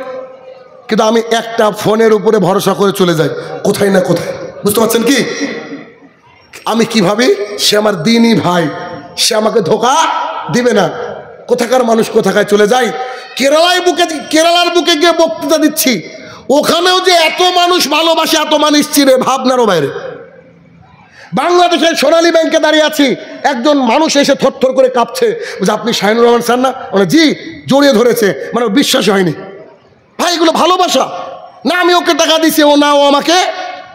কিন্তু আমি একটা ফোনের উপরে ভরসা করে চলে যাই কোথায় না কোথায়। বুঝতে পারছেন কি? আমি কি ভাবি? সে আমার দিনই ভাই, সে আমাকে ধোঁকা দিবে না। কোথাকার মানুষ কোথাকায় চলে যায়। কেরালার বুকে গিয়ে বক্তৃতা দিচ্ছি, ওখানেও যে এত মানুষ ভালোবাসে, এত মানুষ চিনে, ভাবনারও বাইরে। বাংলাদেশের সোনালী ব্যাংকে দাঁড়িয়ে আছি, একজন মানুষ এসে থরথর করে কাঁপছে, যে আপনি শাহিনুর রহমান স্যার না? মানে জি, জড়িয়ে ধরেছে, মানে বিশ্বাস হয়নি। ভাই এগুলো ভালোবাসা না? আমি ওকে টাকা দিয়েছি, ও না ও আমাকে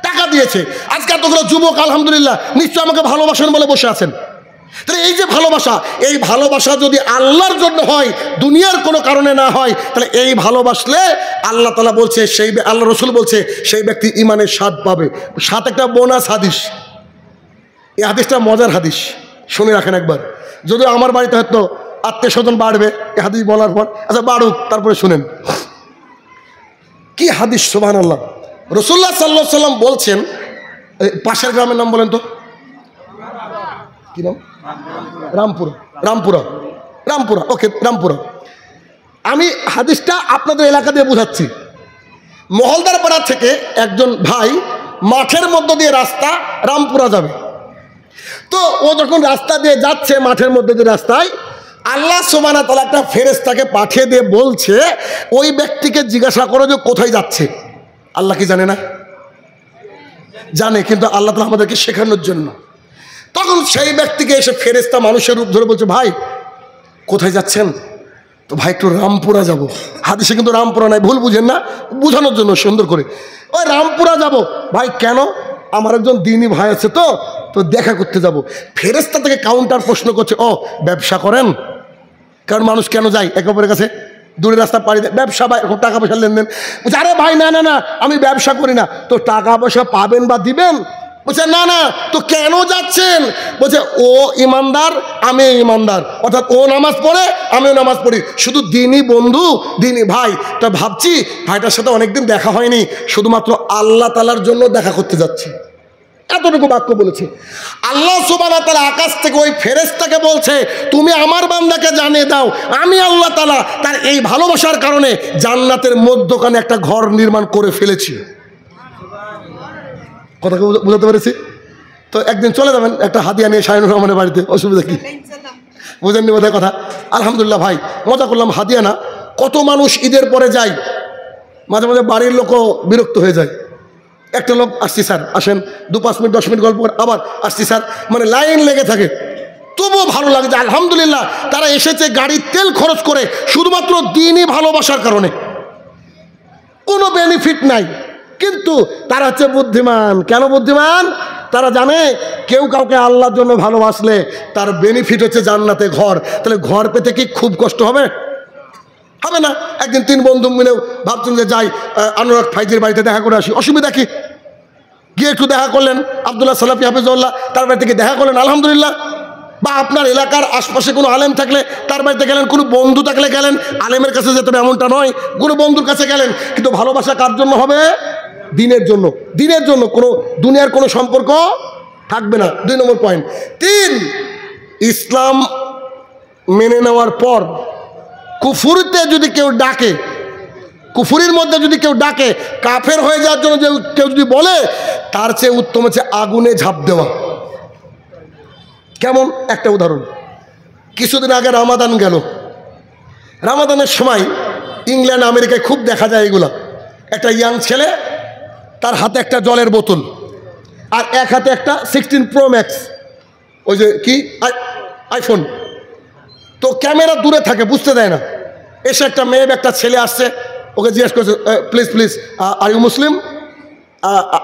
টাকা দিয়েছে। আজকে এতগুলো যুবক আলহামদুলিল্লাহ নিশ্চয় আমাকে ভালোবাসেন বলে বসে আছেন। তাহলে এই যে ভালোবাসা, এই ভালোবাসা যদি আল্লাহর জন্য হয়, দুনিয়ার কোনো কারণে না হয়, তাহলে এই ভালোবাসলে আল্লাহ তাআলা বলছে, সেই আল্লাহ রসুল বলছে সেই ব্যক্তি ইমানের স্বাদ পাবে। সাথে একটা বোনাস হাদিস, এই হাদিসটা মজার হাদিস, শুনে রাখেন একবার। যদিও আমার বাড়িতে হয়তো আত্মীয় স্বজন বাড়বে এই হাদিস বলার পর, আচ্ছা বাড়ুক, তারপরে শুনেন কি হাদিস। সুবহানাল্লাহ। রাসূলুল্লাহ সাল্লাল্লাহু আলাইহি ওয়াসাল্লাম বলছেন, পাশের গ্রামের নাম বলেন তো, কি নাম? রামপুরা। ওকে, রামপুরা। আমি হাদিসটা আপনাদের এলাকা দিয়ে বুঝাচ্ছি। মহলদার পাড়া থেকে একজন ভাই মাঠের মধ্য দিয়ে রাস্তা রামপুরা যাবে। তো ও যখন রাস্তা দিয়ে যাচ্ছে, মাঠের মধ্যে দিয়ে রাস্তায়, আল্লাহ সুবহানাহু ওয়া তাআলা একটা ফেরেশতাকে পাঠিয়ে দিয়ে বলছে ওই ব্যক্তিকে জিজ্ঞাসা করো যে কোথায় যাচ্ছে। আল্লাহ কি জানে না? জানে, কিন্তু আল্লাহ তাআলা আমাদেরকে শেখানোর জন্য। তখন সেই ব্যক্তিকে এসে ফেরেশতা মানুষের রূপ ধরে বলছে, ভাই কোথায় যাচ্ছেন? তো ভাই একটু রামপুরা যাব। হাদিসে কিন্তু রামপুরা নাই, ভুল বুঝেন না, বোঝানোর জন্য সুন্দর করে, ওই রামপুরা যাব। ভাই কেন? আমার একজন দিনী ভাই আছে, তো দেখা করতে যাব। ফেরেশতা থেকে কাউন্টার প্রশ্ন করছে, ও ব্যবসা করেন? কারণ মানুষ কেন যায় একে অপরের কাছে, দূরের রাস্তা পাড়ি দেয়, ব্যবসা বা এরকম টাকা পয়সা লেনদেন। বলছে আরে ভাই না আমি ব্যবসা করি না। তো টাকা পয়সা পাবেন বা দিবেন? বলছে না। তো কেন যাচ্ছেন? বলছে ও ইমানদার, আমি ইমানদার, অর্থাৎ ও নামাজ পড়ে, আমিও নামাজ পড়ি, শুধু দিনই বন্ধু, দিনই ভাই। তা ভাবছি ভাইটার সাথে অনেকদিন দেখা হয়নি, শুধুমাত্র আল্লাহ তাআলার জন্য দেখা করতে যাচ্ছি। এতটুকু বাক্য বলেছে। আল্লাহ সুবহানাহু ওয়া তাআলা আকাশ থেকে ওই ফেরেশতাকে বলছে, তুমি আমার বান্দাকে জানিয়ে দাও আমি আল্লাহ তাআলা তার এই ভালোবাসার কারণে জান্নাতের মধ্যখানে একটা ঘর নির্মাণ করে ফেলেছি। কথা বোঝাতে পেরেছি? তো একদিন চলে যাবেন একটা হাদিয়া নিয়ে শাহিনুর রহমানের বাড়িতে, অসুবিধা কি? বুঝেননি বোধহয় কথা। আলহামদুলিল্লাহ ভাই, মজা করলাম, হাদিয়া না। কত মানুষ ঈদের পরে যায়, মাঝে মাঝে বাড়ির লোকও বিরক্ত হয়ে যায়। একটা লোক, আসছি স্যার, আসেন, 2-5 মিনিট 10 মিনিট গল্প করে আবার আসছি স্যার, মানে লাইন লেগে থাকে। তবুও ভালো লাগে যে আলহামদুলিল্লাহ তারা এসেছে গাড়ির তেল খরচ করে, শুধুমাত্র দিনই ভালোবাসার কারণে, কোনো বেনিফিট নাই। কিন্তু তারা হচ্ছে বুদ্ধিমান। কেন বুদ্ধিমান? তারা জানে কেউ কাউকে আল্লাহর জন্য ভালোবাসলে তার বেনিফিট হচ্ছে জান্নাতে ঘর। তাহলে ঘর পেতে কি খুব কষ্ট হবে? হবে না। একদিন 3 বন্ধু মিলেও ভাবছেন যে যাই অনুরাগ ফাইজির বাড়িতে দেখা করে আসি, অসুবিধা কি? গিয়ে একটু দেখা করলেন, আব্দুল্লাহ সালাফি হাফিজুল্লাহ তার বাড়ি থেকে দেখা করলেন, আলহামদুলিল্লাহ। বা আপনার এলাকার আশপাশে কোনো আলেম থাকলে তার বাড়িতে গেলেন, কোনো বন্ধু থাকলে গেলেন। আলেমের কাছে যেতে হবে এমনটা নয়, কোনো বন্ধুর কাছে গেলেন। কিন্তু ভালোবাসা কার জন্য হবে? দিনের জন্য। দিনের জন্য, কোনো দুনিয়ার কোনো সম্পর্ক থাকবে না। 2 নম্বর পয়েন্ট। 3, ইসলাম মেনে নেওয়ার পর কুফুরিতে যদি কেউ ডাকে, কুফুরির মধ্যে যদি কেউ ডাকে, কাফের হয়ে যাওয়ার জন্য যে কেউ যদি বলে, তার চেয়ে উত্তম হচ্ছে আগুনে ঝাঁপ দেওয়া। কেমন? একটা উদাহরণ, কিছুদিন আগে রামাদান গেল। রামাদানের সময় ইংল্যান্ড আমেরিকায় খুব দেখা যায় এগুলা। একটা ইয়াং ছেলে, তার হাতে একটা জলের বোতল, আর এক হাতে একটা 16 Pro Max, ওই যে কি আইফোন। তো ক্যামেরা দূরে থাকে, বুঝতে দেয় না। এসে একটা মেয়ে, একটা ছেলে আসছে, ওকে জিজ্ঞেস করছে, please please are you Muslim?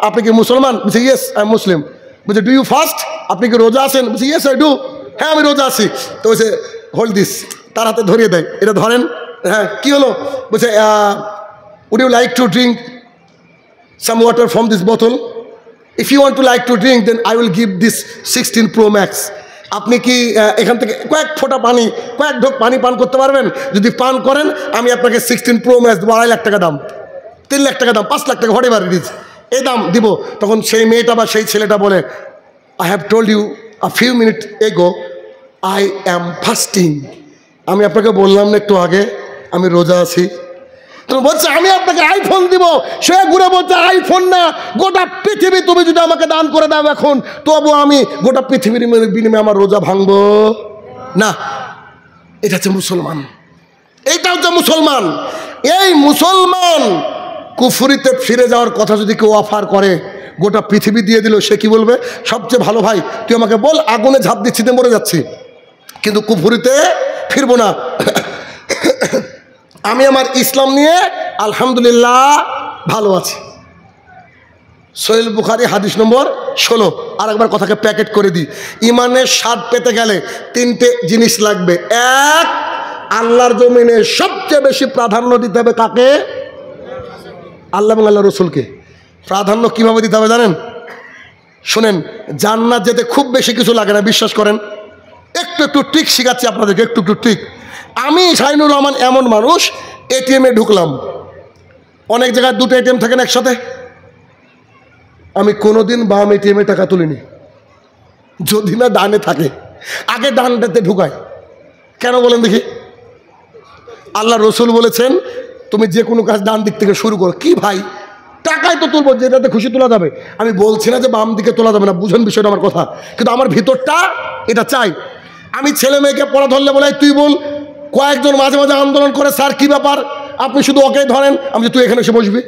আপনি কি মুসলমান? বলছে ইয়েস আই এম মুসলিম। বলছে ডু ইউ ফাস্ট? আপনি কি রোজা আছেন? বলছে ইয়েস আই ডু। হ্যাঁ আমি রোজা আছি। তো বলছে হোল্ড দিস, তার হাতে ধরিয়ে দেয়, এটা ধরেন। হ্যাঁ কি হলো? বলছে would you like to drink some water from this বোতল? If you want to like to drink then I will give this 16 Pro Max। আপনি কি এখান থেকে কয়েক ফোঁটা পানি, কয়েক ঢোক পানি পান করতে পারবেন? যদি পান করেন আমি আপনাকে 16 Pro Max দেবো, 2.5 লাখ টাকা দাম, 3 লাখ টাকা দাম, 5 লাখ টাকা, হোয়াট এভার ইট ইজ, এই দাম দিব। তখন সেই মেয়েটা বা সেই ছেলেটা বলে, I have told you a few minute ago I am fasting. আমি আপনাকে বললাম না একটু আগে আমি রোজা আছি। তুমি বলছে আমি আপনাকে আইফোন দিব, সে ঘুরে বলছে আইফোন না, গোটা পৃথিবী তুমি যদি আমাকে দান করে দাও এখন, তবু আমি গোটা পৃথিবীর বিনিময়ে আমার রোজা ভাঙবো না। এটা হচ্ছে মুসলমান, এইটা হচ্ছে মুসলমান। এই মুসলমান কুফরিতে ফিরে যাওয়ার কথা যদি কেউ অফার করে, গোটা পৃথিবী দিয়ে দিল, সে কি বলবে? সবচেয়ে ভালো ভাই তুই আমাকে বল, আগুনে ঝাঁপ দিচ্ছি, মরে যাচ্ছি, কিন্তু কুফরিতে ফিরবো না। আমি আমার ইসলাম নিয়ে আলহামদুলিল্লাহ ভালো আছি। সহিহ বুখারী হাদিস নম্বর 16। আর একবার কথাকে প্যাকেট করে দিই। ইমানের স্বাদ পেতে গেলে 3টে জিনিস লাগবে। 1, আল্লাহর জমিনে সবচেয়ে বেশি প্রাধান্য দিতে হবে কাকে? আল্লাহ এবং আল্লাহ রসুলকে। প্রাধান্য কিভাবে দিতে হবে জানেন? শোনেন, জান্নাত যেতে খুব বেশি কিছু লাগে না, বিশ্বাস করেন। একটু একটু ট্রিক শিখাচ্ছি আপনাদেরকে, একটু একটু ট্রিক। আমি শাহিনুর রহমান এমন মানুষ, এটিএমে ঢুকলাম, অনেক জায়গায় 2টো এটিএম থাকেন একসাথে, আমি কোনোদিন বাম এটিএমে টাকা তুলিনি, যদি না ডানে থাকে। আগে ডানটাতে ঢুকাই। কেন বলেন দেখি? আল্লাহ রসুল বলেছেন তুমি যে কোনো কাজ ডান দিক থেকে শুরু করো। কি ভাই, টাকায় তো তুলবো, যেটাতে খুশি তোলা যাবে। আমি বলছি না যে বাম দিকে তোলা যাবে না, বুঝুন বিষয়টা আমার কথা, কিন্তু আমার ভিতরটা এটা চাই। আমি ছেলে মেয়েকে পড়া ধরলে বলে তুই বল, কয়েকজন মাঝে মাঝে আন্দোলন করে, স্যার কি ব্যাপার আপনি শুধু ওকে ধরেন? আমি তুই এখানে এসে বসবি,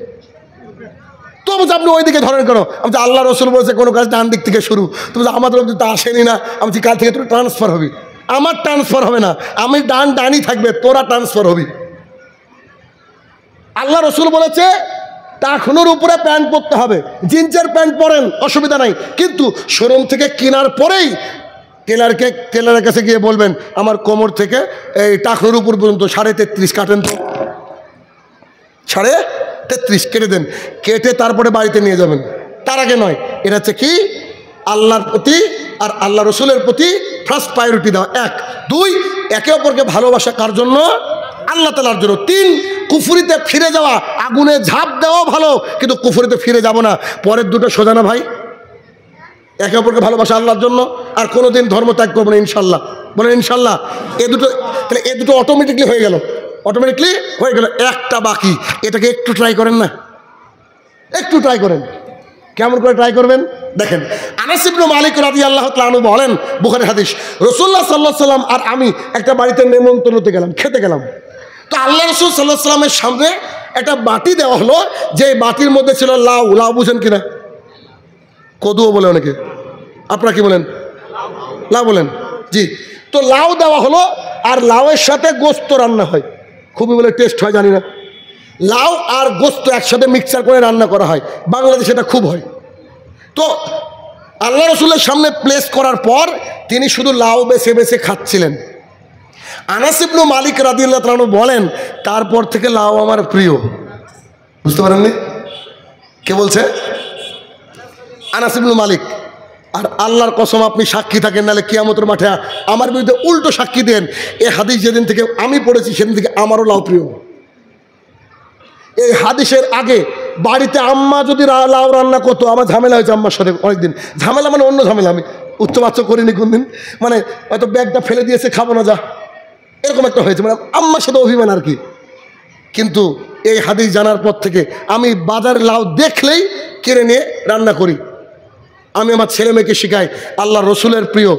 তো বলছে আপনি ওই দিকে ধরেন কেন? আমি যে আল্লাহ রসুল বলেছে কোনো কাজ ডান দিক থেকে শুরু। তো বলছে আমাদের অব্দি তা আসেনি না। আমি যে কাল থেকে তোর ট্রান্সফার হবি। আমার ট্রান্সফার হবে না, আমি ডানই থাকবে, তোরা ট্রান্সফার হবি। আল্লাহ রসুল বলেছে টাকনুর উপরে প্যান্ট পরতে হবে, জিন্সের প্যান্ট পরেন অসুবিধা নাই, কিন্তু শোরুম থেকে কেনার পরেই টেলারের কাছে গিয়ে বলবেন আমার কোমর থেকে এই টাকনুর উপর পর্যন্ত 33.5 কাটেন, তো 33.5 কেটে দেন, কেটে তারপরে বাড়িতে নিয়ে যাবেন, তার আগে নয়। এটা হচ্ছে কি? আল্লাহর প্রতি আর আল্লাহ রসুলের প্রতি ফার্স্ট প্রায়োরিটি দেওয়া। 1, 2, একে অপরকে ভালোবাসা কার জন্য? আল্লাহ তাআলার জন্য। 3, কুফরিতে ফিরে যাওয়া, আগুনে ঝাঁপ দেওয়াও ভালো, কিন্তু কুফরিতে ফিরে যাব না। পরের দুটো সোজা না ভাই? একে অপরকে ভালোবাসা আল্লাহর জন্য, আর কোনোদিন ধর্ম ত্যাগ করবো না ইনশাল্লাহ। বলেন ইনশাল্লাহ। তাহলে এ দুটো অটোমেটিকলি হয়ে গেল, অটোমেটিকলি হয়ে গেল। একটা বাকি, এটাকে একটু ট্রাই করেন না, একটু ট্রাই করেন। কেমন করে ট্রাই করবেন? দেখেন, আনাস ইবনে মালিক রাদিয়াল্লাহু তাআলা আনহু বলেন, বুখারী হাদিস, রাসূলুল্লাহ সাল্লাল্লাহু আলাইহি ওয়াসাল্লাম আর আমি একটা বাড়িতে নেমন্তন্নতে গেলাম, খেতে গেলাম। তো আল্লাহ রাসূল সাল্লাল্লাহু আলাইহি ওয়াসাল্লামের সামনে একটা বাটি দেওয়া হলো, যে বাটির মধ্যে ছিল লাউ। লাউ বুঝেন কিনা? কদুও বলে অনেকে, আপনারা কি বলেন? লাউ বলেন? জি। তো লাউ দেওয়া হলো, আর লাউয়ের সাথে গোস্ত রান্না হয়, খুবই বলে টেস্ট হয় জানি না। লাউ আর গোস্ত একসাথে মিক্সচার করে রান্না করা হয়, বাংলাদেশে এটা খুব হয়। তো আল্লাহ রসুলের সামনে প্লেস করার পর তিনি শুধু লাউ বেছে বেছে খাচ্ছিলেন। আনাস ইবনে মালিক রাদিয়াল্লাহু তাআলা আনহু বলেন, তারপর থেকে লাউ আমার প্রিয়। বুঝতে পারেননি? কে বলছে? আনাস ইবনে মালিক। আর আল্লাহর কসম, আপনি সাক্ষী থাকেন, নাহলে কিয়ামতের মাঠে আমার বিরুদ্ধে উল্টো সাক্ষী দেন। এই হাদিস যেদিন থেকে আমি পড়েছি সেদিন থেকে আমারও লাউ প্রিয়। এই হাদিসের আগে বাড়িতে আম্মা যদি লাউ রান্না করতো, আমার ঝামেলা হয়েছে আম্মার সাথে অনেকদিন। ঝামেলা মানে অন্য ঝামেলা, আমি উচ্চবাচ্য করিনি কোনদিন, মানে হয়তো ব্যাগটা ফেলে দিয়েছে, খাবো না যা, এরকম একটা হয়েছে, মানে আম্মার সাথে অভিমান আর কি। কিন্তু এই হাদিস জানার পর থেকে আমি বাজারে লাউ দেখলেই কিনে নিয়ে রান্না করি। আমি আমার ছেলে মেয়েকে শিখাই আল্লাহ রসুলের প্রিয়।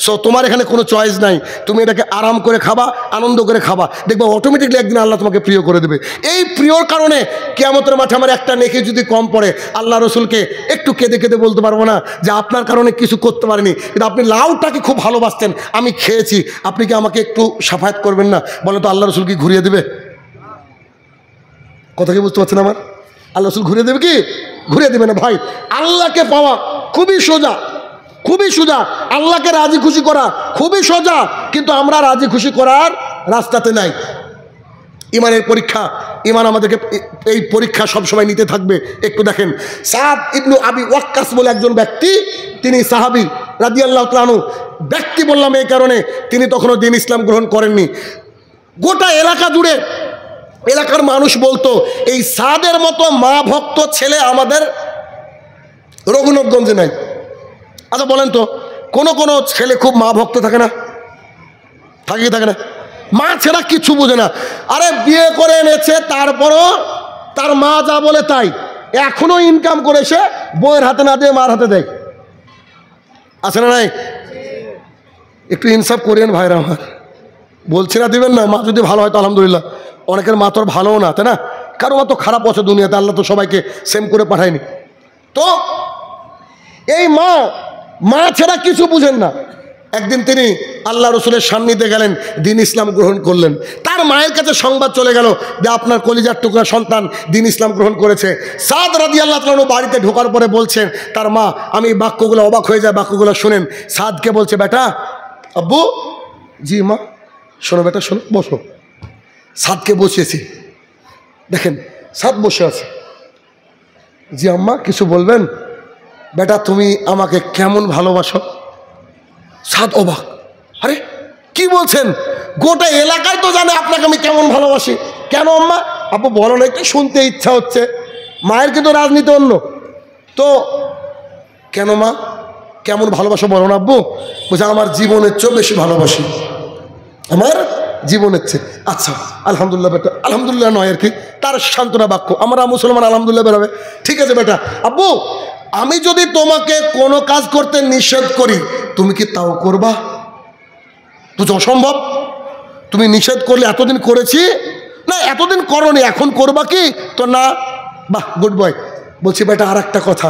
সো তোমার এখানে কোনো চয়েস নাই, তুমি এটাকে আরাম করে খাবা, আনন্দ করে খাবা, দেখবা অটোমেটিকলি একদিন আল্লাহ তোমাকে প্রিয় করে দেবে। এই প্রিয়র কারণে কিয়ামতের মাঠে আমার একটা নেকি যদি কম পড়ে, আল্লাহ রসুলকে একটু কেঁদে কেঁদে বলতে পারবো না যে আপনার কারণে কিছু করতে পারিনি, কিন্তু আপনি লাউটাকে খুব ভালোবাসতেন, আমি খেয়েছি, আপনি কি আমাকে একটু সাফায়াত করবেন না? বলে তো আল্লাহ রসুল কি ঘুরিয়ে দেবে? কথা কি বুঝতে পারছেন আমার? আল্লাহ রসুল ঘুরিয়ে দেবে কি? ঘুরিয়ে দেবে না ভাই। আল্লাহকে পাওয়া খুবই সোজা, খুবই সোজা। আল্লাহকে রাজি খুশি করা খুবই সোজা, কিন্তু আমরা রাজি খুশি করার রাস্তাতে নাই। ইমানের পরীক্ষা, ইমান আমাদেরকে এই পরীক্ষা সবসময় নিতে থাকবে। একটু দেখেন, সাদ ইবনু আবি ওয়াক্কাস বলে একজন ব্যক্তি, তিনি সাহাবী রাদিয়াল্লাহু তাআলা আনহু। ব্যক্তি বললাম এই কারণে, তিনি তখনও দ্বীন ইসলাম গ্রহণ করেননি। গোটা এলাকা জুড়ে এলাকার মানুষ বলতো, এই সাদের মতো মা ভক্ত ছেলে আমাদের রঘুনাথগঞ্জে নাই। আচ্ছা বলেন তো, কোনো ছেলে খুব মা ভক্ত থাকে না? থাকে না? মা ছেড়া কিছু বোঝে না। আরে বিয়ে করে এনেছে, তারপরও তার মা যা বলে তাই, এখনো ইনকাম করেছে, বউয়ের হাতে না দিয়ে মার হাতে দেয়। আছে না নাই? একটু ইনসাফ করিয়েন ভাইরা আমার, বলছি না দিবেন না। মা যদি ভালো হয় তো আলহামদুলিল্লাহ, অনেকের মা তো ভালোও না, তাই না? কারো মা তো খারাপ আছে দুনিয়াতে, আল্লাহ তো সবাইকে সেম করে পাঠায়নি। তো এই মা ছাড়া কিছু বুঝেন না। একদিন তিনি আল্লাহ রসুলের সান্নিধ্যে গেলেন, দ্বীন ইসলাম গ্রহণ করলেন। তার মায়ের কাছে সংবাদ চলে গেল যে আপনার কলিজার টুকরা সন্তান দ্বীন ইসলাম গ্রহণ করেছে। সাদ রাদিয়াল্লাহু তাআলা বাড়িতে ঢোকার পরে বলছেন তার মা, আমি বাক্যগুলো অবাক হয়ে যায়, বাক্যগুলো শুনেন। সাদকে বলছে, বেটা। আব্বু, জি মা। শোনো বেটা, শোনো, বসো। সাদকে বসিয়েছি, দেখেন সাদ বসে আছে। জি আম্মা, কিছু বলবেন? বেটা, তুমি আমাকে কেমন ভালোবাসো? সাদ অবাক, আরে কি বলছেন? গোটা এলাকায় তো জানে আপনাকে আমি কেমন ভালোবাসি। কেন আম্মা? আপু বলো না, একটু শুনতে ইচ্ছা হচ্ছে। মায়ের কিন্তু রাজনীতি অন্য। তো কেন মা, কেমন ভালোবাসো বলো না আব্বু? বলছে, আমার জীবনের চেয়ে বেশি ভালোবাসি, আমার জীবনের চেয়ে। আচ্ছা আলহামদুলিল্লাহ বেটা। আলহামদুলিল্লাহ নয় আর কি, তার সান্ত্বনা বাক্য। আমরা মুসলমান, আলহামদুলিল্লাহ বেরোবে। ঠিক আছে বেটা। আব্বু, আমি যদি তোমাকে কোনো কাজ করতে নিষেধ করি, তুমি কি তাও করবা? বুঝো অসম্ভব। তুমি নিষেধ করলে, এতদিন করেছি না, এতদিন করনি, এখন করবা কি? তো না। বাহ, গুড বয়। বলছি বেটা, আর একটা কথা,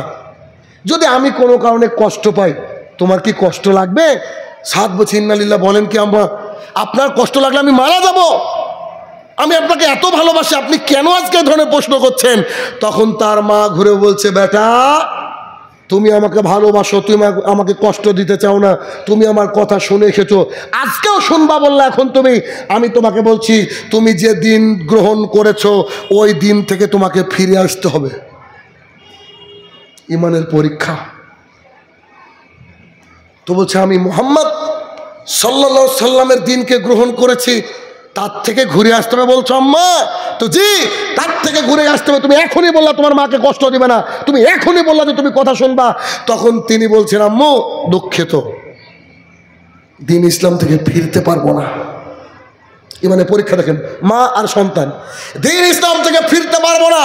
যদি আমি কোনো কারণে কষ্ট পাই, তোমার কি কষ্ট লাগবে? সাদ বলছি, ইন্না লিল্লাহ। বলেন কি আম্মা? আপনার কষ্ট লাগলে আমি মারা যাব? আমি আপনাকে এত ভালোবাসি, আপনি কেন আজকে এই ধরনের প্রশ্ন করছেন? তখন তার মা ঘুরে বলছে, বেটা তুমি আমাকে ভালোবাসো, তুমি আমাকে কষ্ট দিতে চাও না, তুমি আমার কথা শুনে এসেছো, আজকেও শুনবা বললা এখন তুমি। আমি তোমাকে বলছি, তুমি যে দিন গ্রহণ করেছো ওই দিন থেকে তোমাকে ফিরে আসতে হবে। ইমানের পরীক্ষা। তো বলছে, আমি মুহাম্মদ সাল্লাল্লাহু আলাইহি সাল্লামের দিনকে গ্রহণ করেছি, তার থেকে ঘুরে আসতে হবে বলছো আম্মা? তো জি, তার থেকে ঘুরে আসতে হবে। তুমি এখনই বললা তোমার মাকে কষ্ট দিবে না, তুমি এখনই বললা যে তুমি কথা শুনবা। তখন তিনি বলছেন, আম্মু দুঃখিত, দ্বীন ইসলাম থেকে ফিরতে পারবো না। মানে পরীক্ষা দেখেন, মা আর সন্তান, দ্বীন ইসলাম থেকে ফিরতে পারবো না।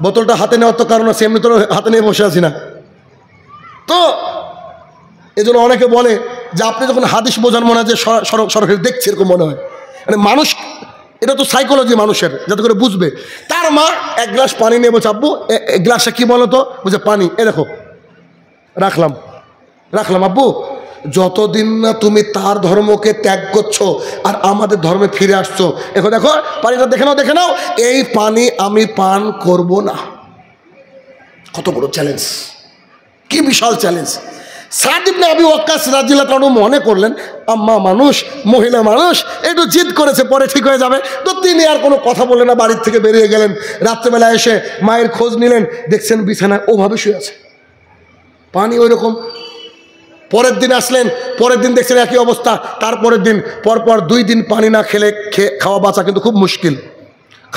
বোতলটা হাতে নেওয়ার তো কারণ আছে, এমনি তো হাতে নিয়ে বসে আছি না। তো এজন্য অনেকে বলে যে আপনি যখন হাদিস বোঝান মনে হয় যে সরাসরি দেখছে এরকম মনে হয়। মানে মানুষ, এটা তো সাইকোলজি মানুষের, যাতে করে বুঝবে। তার মা এক গ্লাস পানি নিয়ে বলছে, আব্বু এক গ্লাসটা কি বলো তো? বলছে পানি। এ দেখো রাখলাম আব্বু। যতদিন না তুমি তার ধর্মকে ত্যাগ করছো আর আমাদের ধর্মে ফিরে আসছো, দেখো দেখো পানিটা দেখে নাও, এই পানি আমি পান করব না। কত বড় চ্যালেঞ্জ, কি বিশাল চ্যালেঞ্জ। সাদ ইবনে আবি ওয়াক্কাস রাদিয়াল্লাহু তাআলা মনে করলেন আম্মা মানুষ, মহিলা মানুষ, একটু জিদ করেছে, পরে ঠিক হয়ে যাবে। তো তিনি আর কোনো কথা বললেন না, বাড়ির থেকে বেরিয়ে গেলেন। রাত্রেবেলা এসে মায়ের খোঁজ নিলেন, দেখছেন বিছানায় ওভাবে শুয়ে আছে, পানি ওই রকম। পরের দিন আসলেন, পরের দিন দেখছেন একই অবস্থা। তারপরের দিন পরপর 2 দিন পানি না খেলে খাওয়া বাঁচা কিন্তু খুব মুশকিল।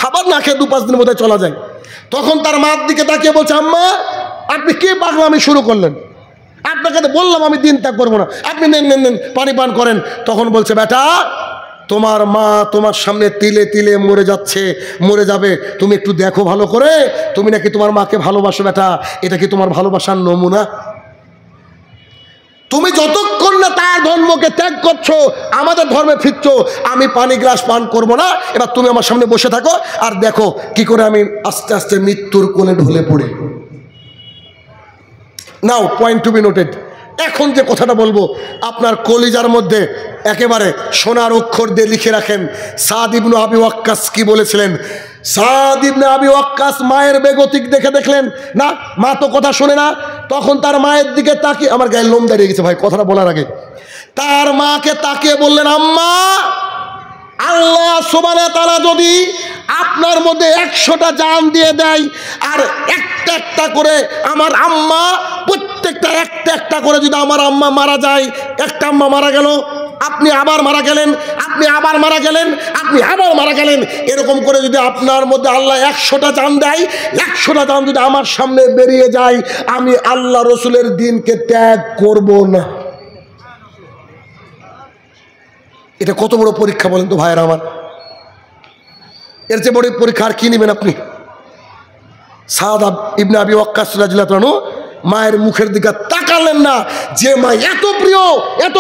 খাবার না খেয়ে 2-5 দিনের মধ্যে চলা যায়। তখন তার মার দিকে তাকিয়ে বলছে, আম্মা আপনি কি পাগলামি শুরু করলেন? আপনাকে তো বললাম আমি দিন ত্যাগ করবো না, আপনি নেন পানি পান করেন। তখন বলছে, বেটা তোমার মা তোমার সামনে তিলে তিলে মরে যাবে, তুমি একটু দেখো ভালো করে। তুমি নাকি তোমার মাকে ভালোবাসো বেটা, এটা কি তোমার ভালোবাসার নমুনা? তুমি যতক্ষণ না তার ধর্মকে ত্যাগ করছো, আমাদের ধর্মে ফিরছো, আমি পানি গ্লাস পান করবো না। এবার তুমি আমার সামনে বসে থাকো আর দেখো কি করে আমি আস্তে আস্তে মৃত্যুর কোলে ঢলে পড়ি। নাও পয়েন্ট টু বি নোটেড। এখন যে কথাটা বলবো আপনার কলিজার মধ্যে একেবারে সোনার অক্ষর দিয়ে লিখে রাখেন। সাদ ইবনে আবি ওয়াক্কাস কি বলেছিলেন? সাদ ইবনে আবি ওয়াক্কাস মায়ের বেগতিক দেখলেন না, মা তো কথা শোনে না। তখন তার মায়ের দিকে তাকিয়ে, আমার গায়ে লোম দাঁড়িয়ে গেছে ভাই কথাটা বলার আগে। তার মাকে তাকিয়ে বললেন, আম্মা আল্লাহ সুবহানাহু ওয়া তাআলা যদি আপনার মধ্যে 100টা জান দিয়ে দেয় আর একটা একটা করে আমার আম্মা, প্রত্যেকটা একটা করে যদি আমার আম্মা মারা যায়, একটা আম্মা মারা গেল, আপনি আবার মারা গেলেন, আপনি আবার মারা গেলেন, আপনি আবার মারা গেলেন, এরকম করে যদি আপনার মধ্যে আল্লাহ 100টা জান দেয়, 100টা জান যদি আমার সামনে বেরিয়ে যায়, আমি আল্লাহ রসুলের দিনকে ত্যাগ করব না। এটা কত বড় পরীক্ষা বলেন তো ভাইয়েরা আমার। এর চেয়ে বড় পরীক্ষা আর কি নেবেন আপনি? সাদ ইবনে আবি ওয়াক্কাস রাদিয়াল্লাহু তাআলা মায়ের মুখের দিকে তাকালেন না, যে মা এত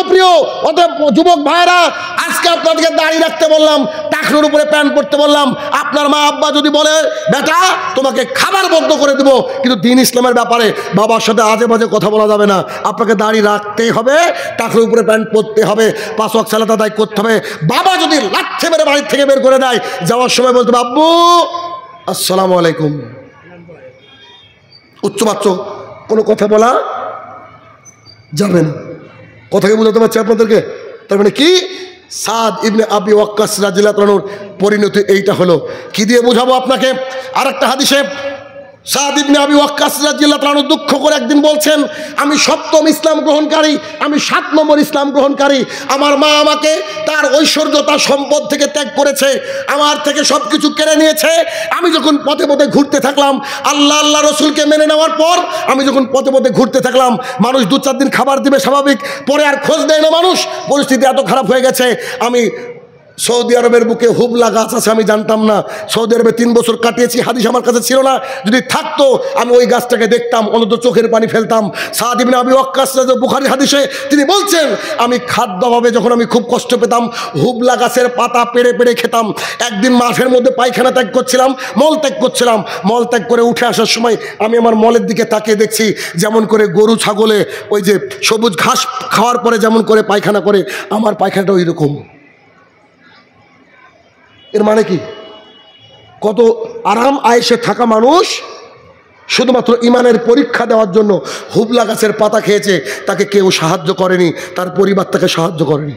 প্রিয়। অতএব যুবক ভাইরা, আজকে আপনাদেরকে দাড়ি রাখতে বললাম, টাকনুর উপরে প্যান্ট পরতে বললাম। আপনার মা আব্বা যদি বলে বেটা তোমাকে খাবার বন্ধ করে দেবো, কিন্তু দিন ইসলামের ব্যাপারে বাবার সাথে আজে বাজে কথা বলা যাবে না। আপনাকে দাড়ি রাখতেই হবে, টাকনুর উপরে প্যান্ট পরতে হবে, 5 ওয়াক্ত সালাত আদায় করতে হবে। বাবা যদি লাথি মেরে বাড়ির থেকে বের করে দেয়, যাওয়ার সময় বলতে হবে আব্বু আসসালামু আলাইকুম। উচ্চবাচ্য কোনো কথা বলা যাবে না। কথাকে বোঝাতে পারছি আপনাদেরকে? তার মানে কি, সাদ ইবনে আবি ওয়াক্কাস রাদিয়াল্লাহু তাআলার পরিণতি এইটা হলো। কি দিয়ে বোঝাবো আপনাকে? আর একটা হাদিসে সাদ ইবনে আবি ওয়াক্কাস রাদিয়াল্লাহু তাআলা দুঃখ করে একদিন বলছেন, আমি 7ম ইসলাম গ্রহণকারী, আমি 7 নম্বর ইসলাম গ্রহণকারী। আমার মা আমাকে তার ঐশ্বর্য, তার সম্পদ থেকে ত্যাগ করেছে, আমার থেকে সব কিছু কেড়ে নিয়েছে। আমি যখন পথে পথে ঘুরতে থাকলাম, আল্লাহ রসুলকে মেনে নেওয়ার পর আমি যখন পথে পথে ঘুরতে থাকলাম, মানুষ 2-4 দিন খাবার দিবে স্বাভাবিক, পরে আর খোঁজ দেয় না মানুষ। পরিস্থিতি এত খারাপ হয়ে গেছে, আমি সৌদি আরবের বুকে হুবলা গাছ আছে আমি জানতাম না। সৌদি আরবে 3 বছর কাটিয়েছি, হাদিস আমার কাছে ছিল না। যদি থাকতো আমি ওই গাছটাকে দেখতাম, অন্তত চোখের পানি ফেলতাম। সাদ ইবনে আবি ওয়াক্কাস বুখারী হাদিসে তিনি বলছেন, আমি খাদ্য অভাবে যখন আমি খুব কষ্ট পেতাম, হুবলা গাছের পাতা পেড়ে পেড়ে খেতাম। একদিন মাঠের মধ্যে পায়খানা ত্যাগ করছিলাম, মল ত্যাগ করে উঠে আসার সময় আমি আমার মলের দিকে তাকিয়ে দেখছি, যেমন করে গরু ছাগলে ওই যে সবুজ ঘাস খাওয়ার পরে যেমন করে পায়খানা করে, আমার পায়খানাটা ওই রকম। এর মানে কি, কত আরাম আয়েশে থাকা মানুষ শুধুমাত্র ইমানের পরীক্ষা দেওয়ার জন্য হুবলা গাছের পাতা খেয়েছে, তাকে কেউ সাহায্য করেনি, তার পরিবার তাকে সাহায্য করেনি।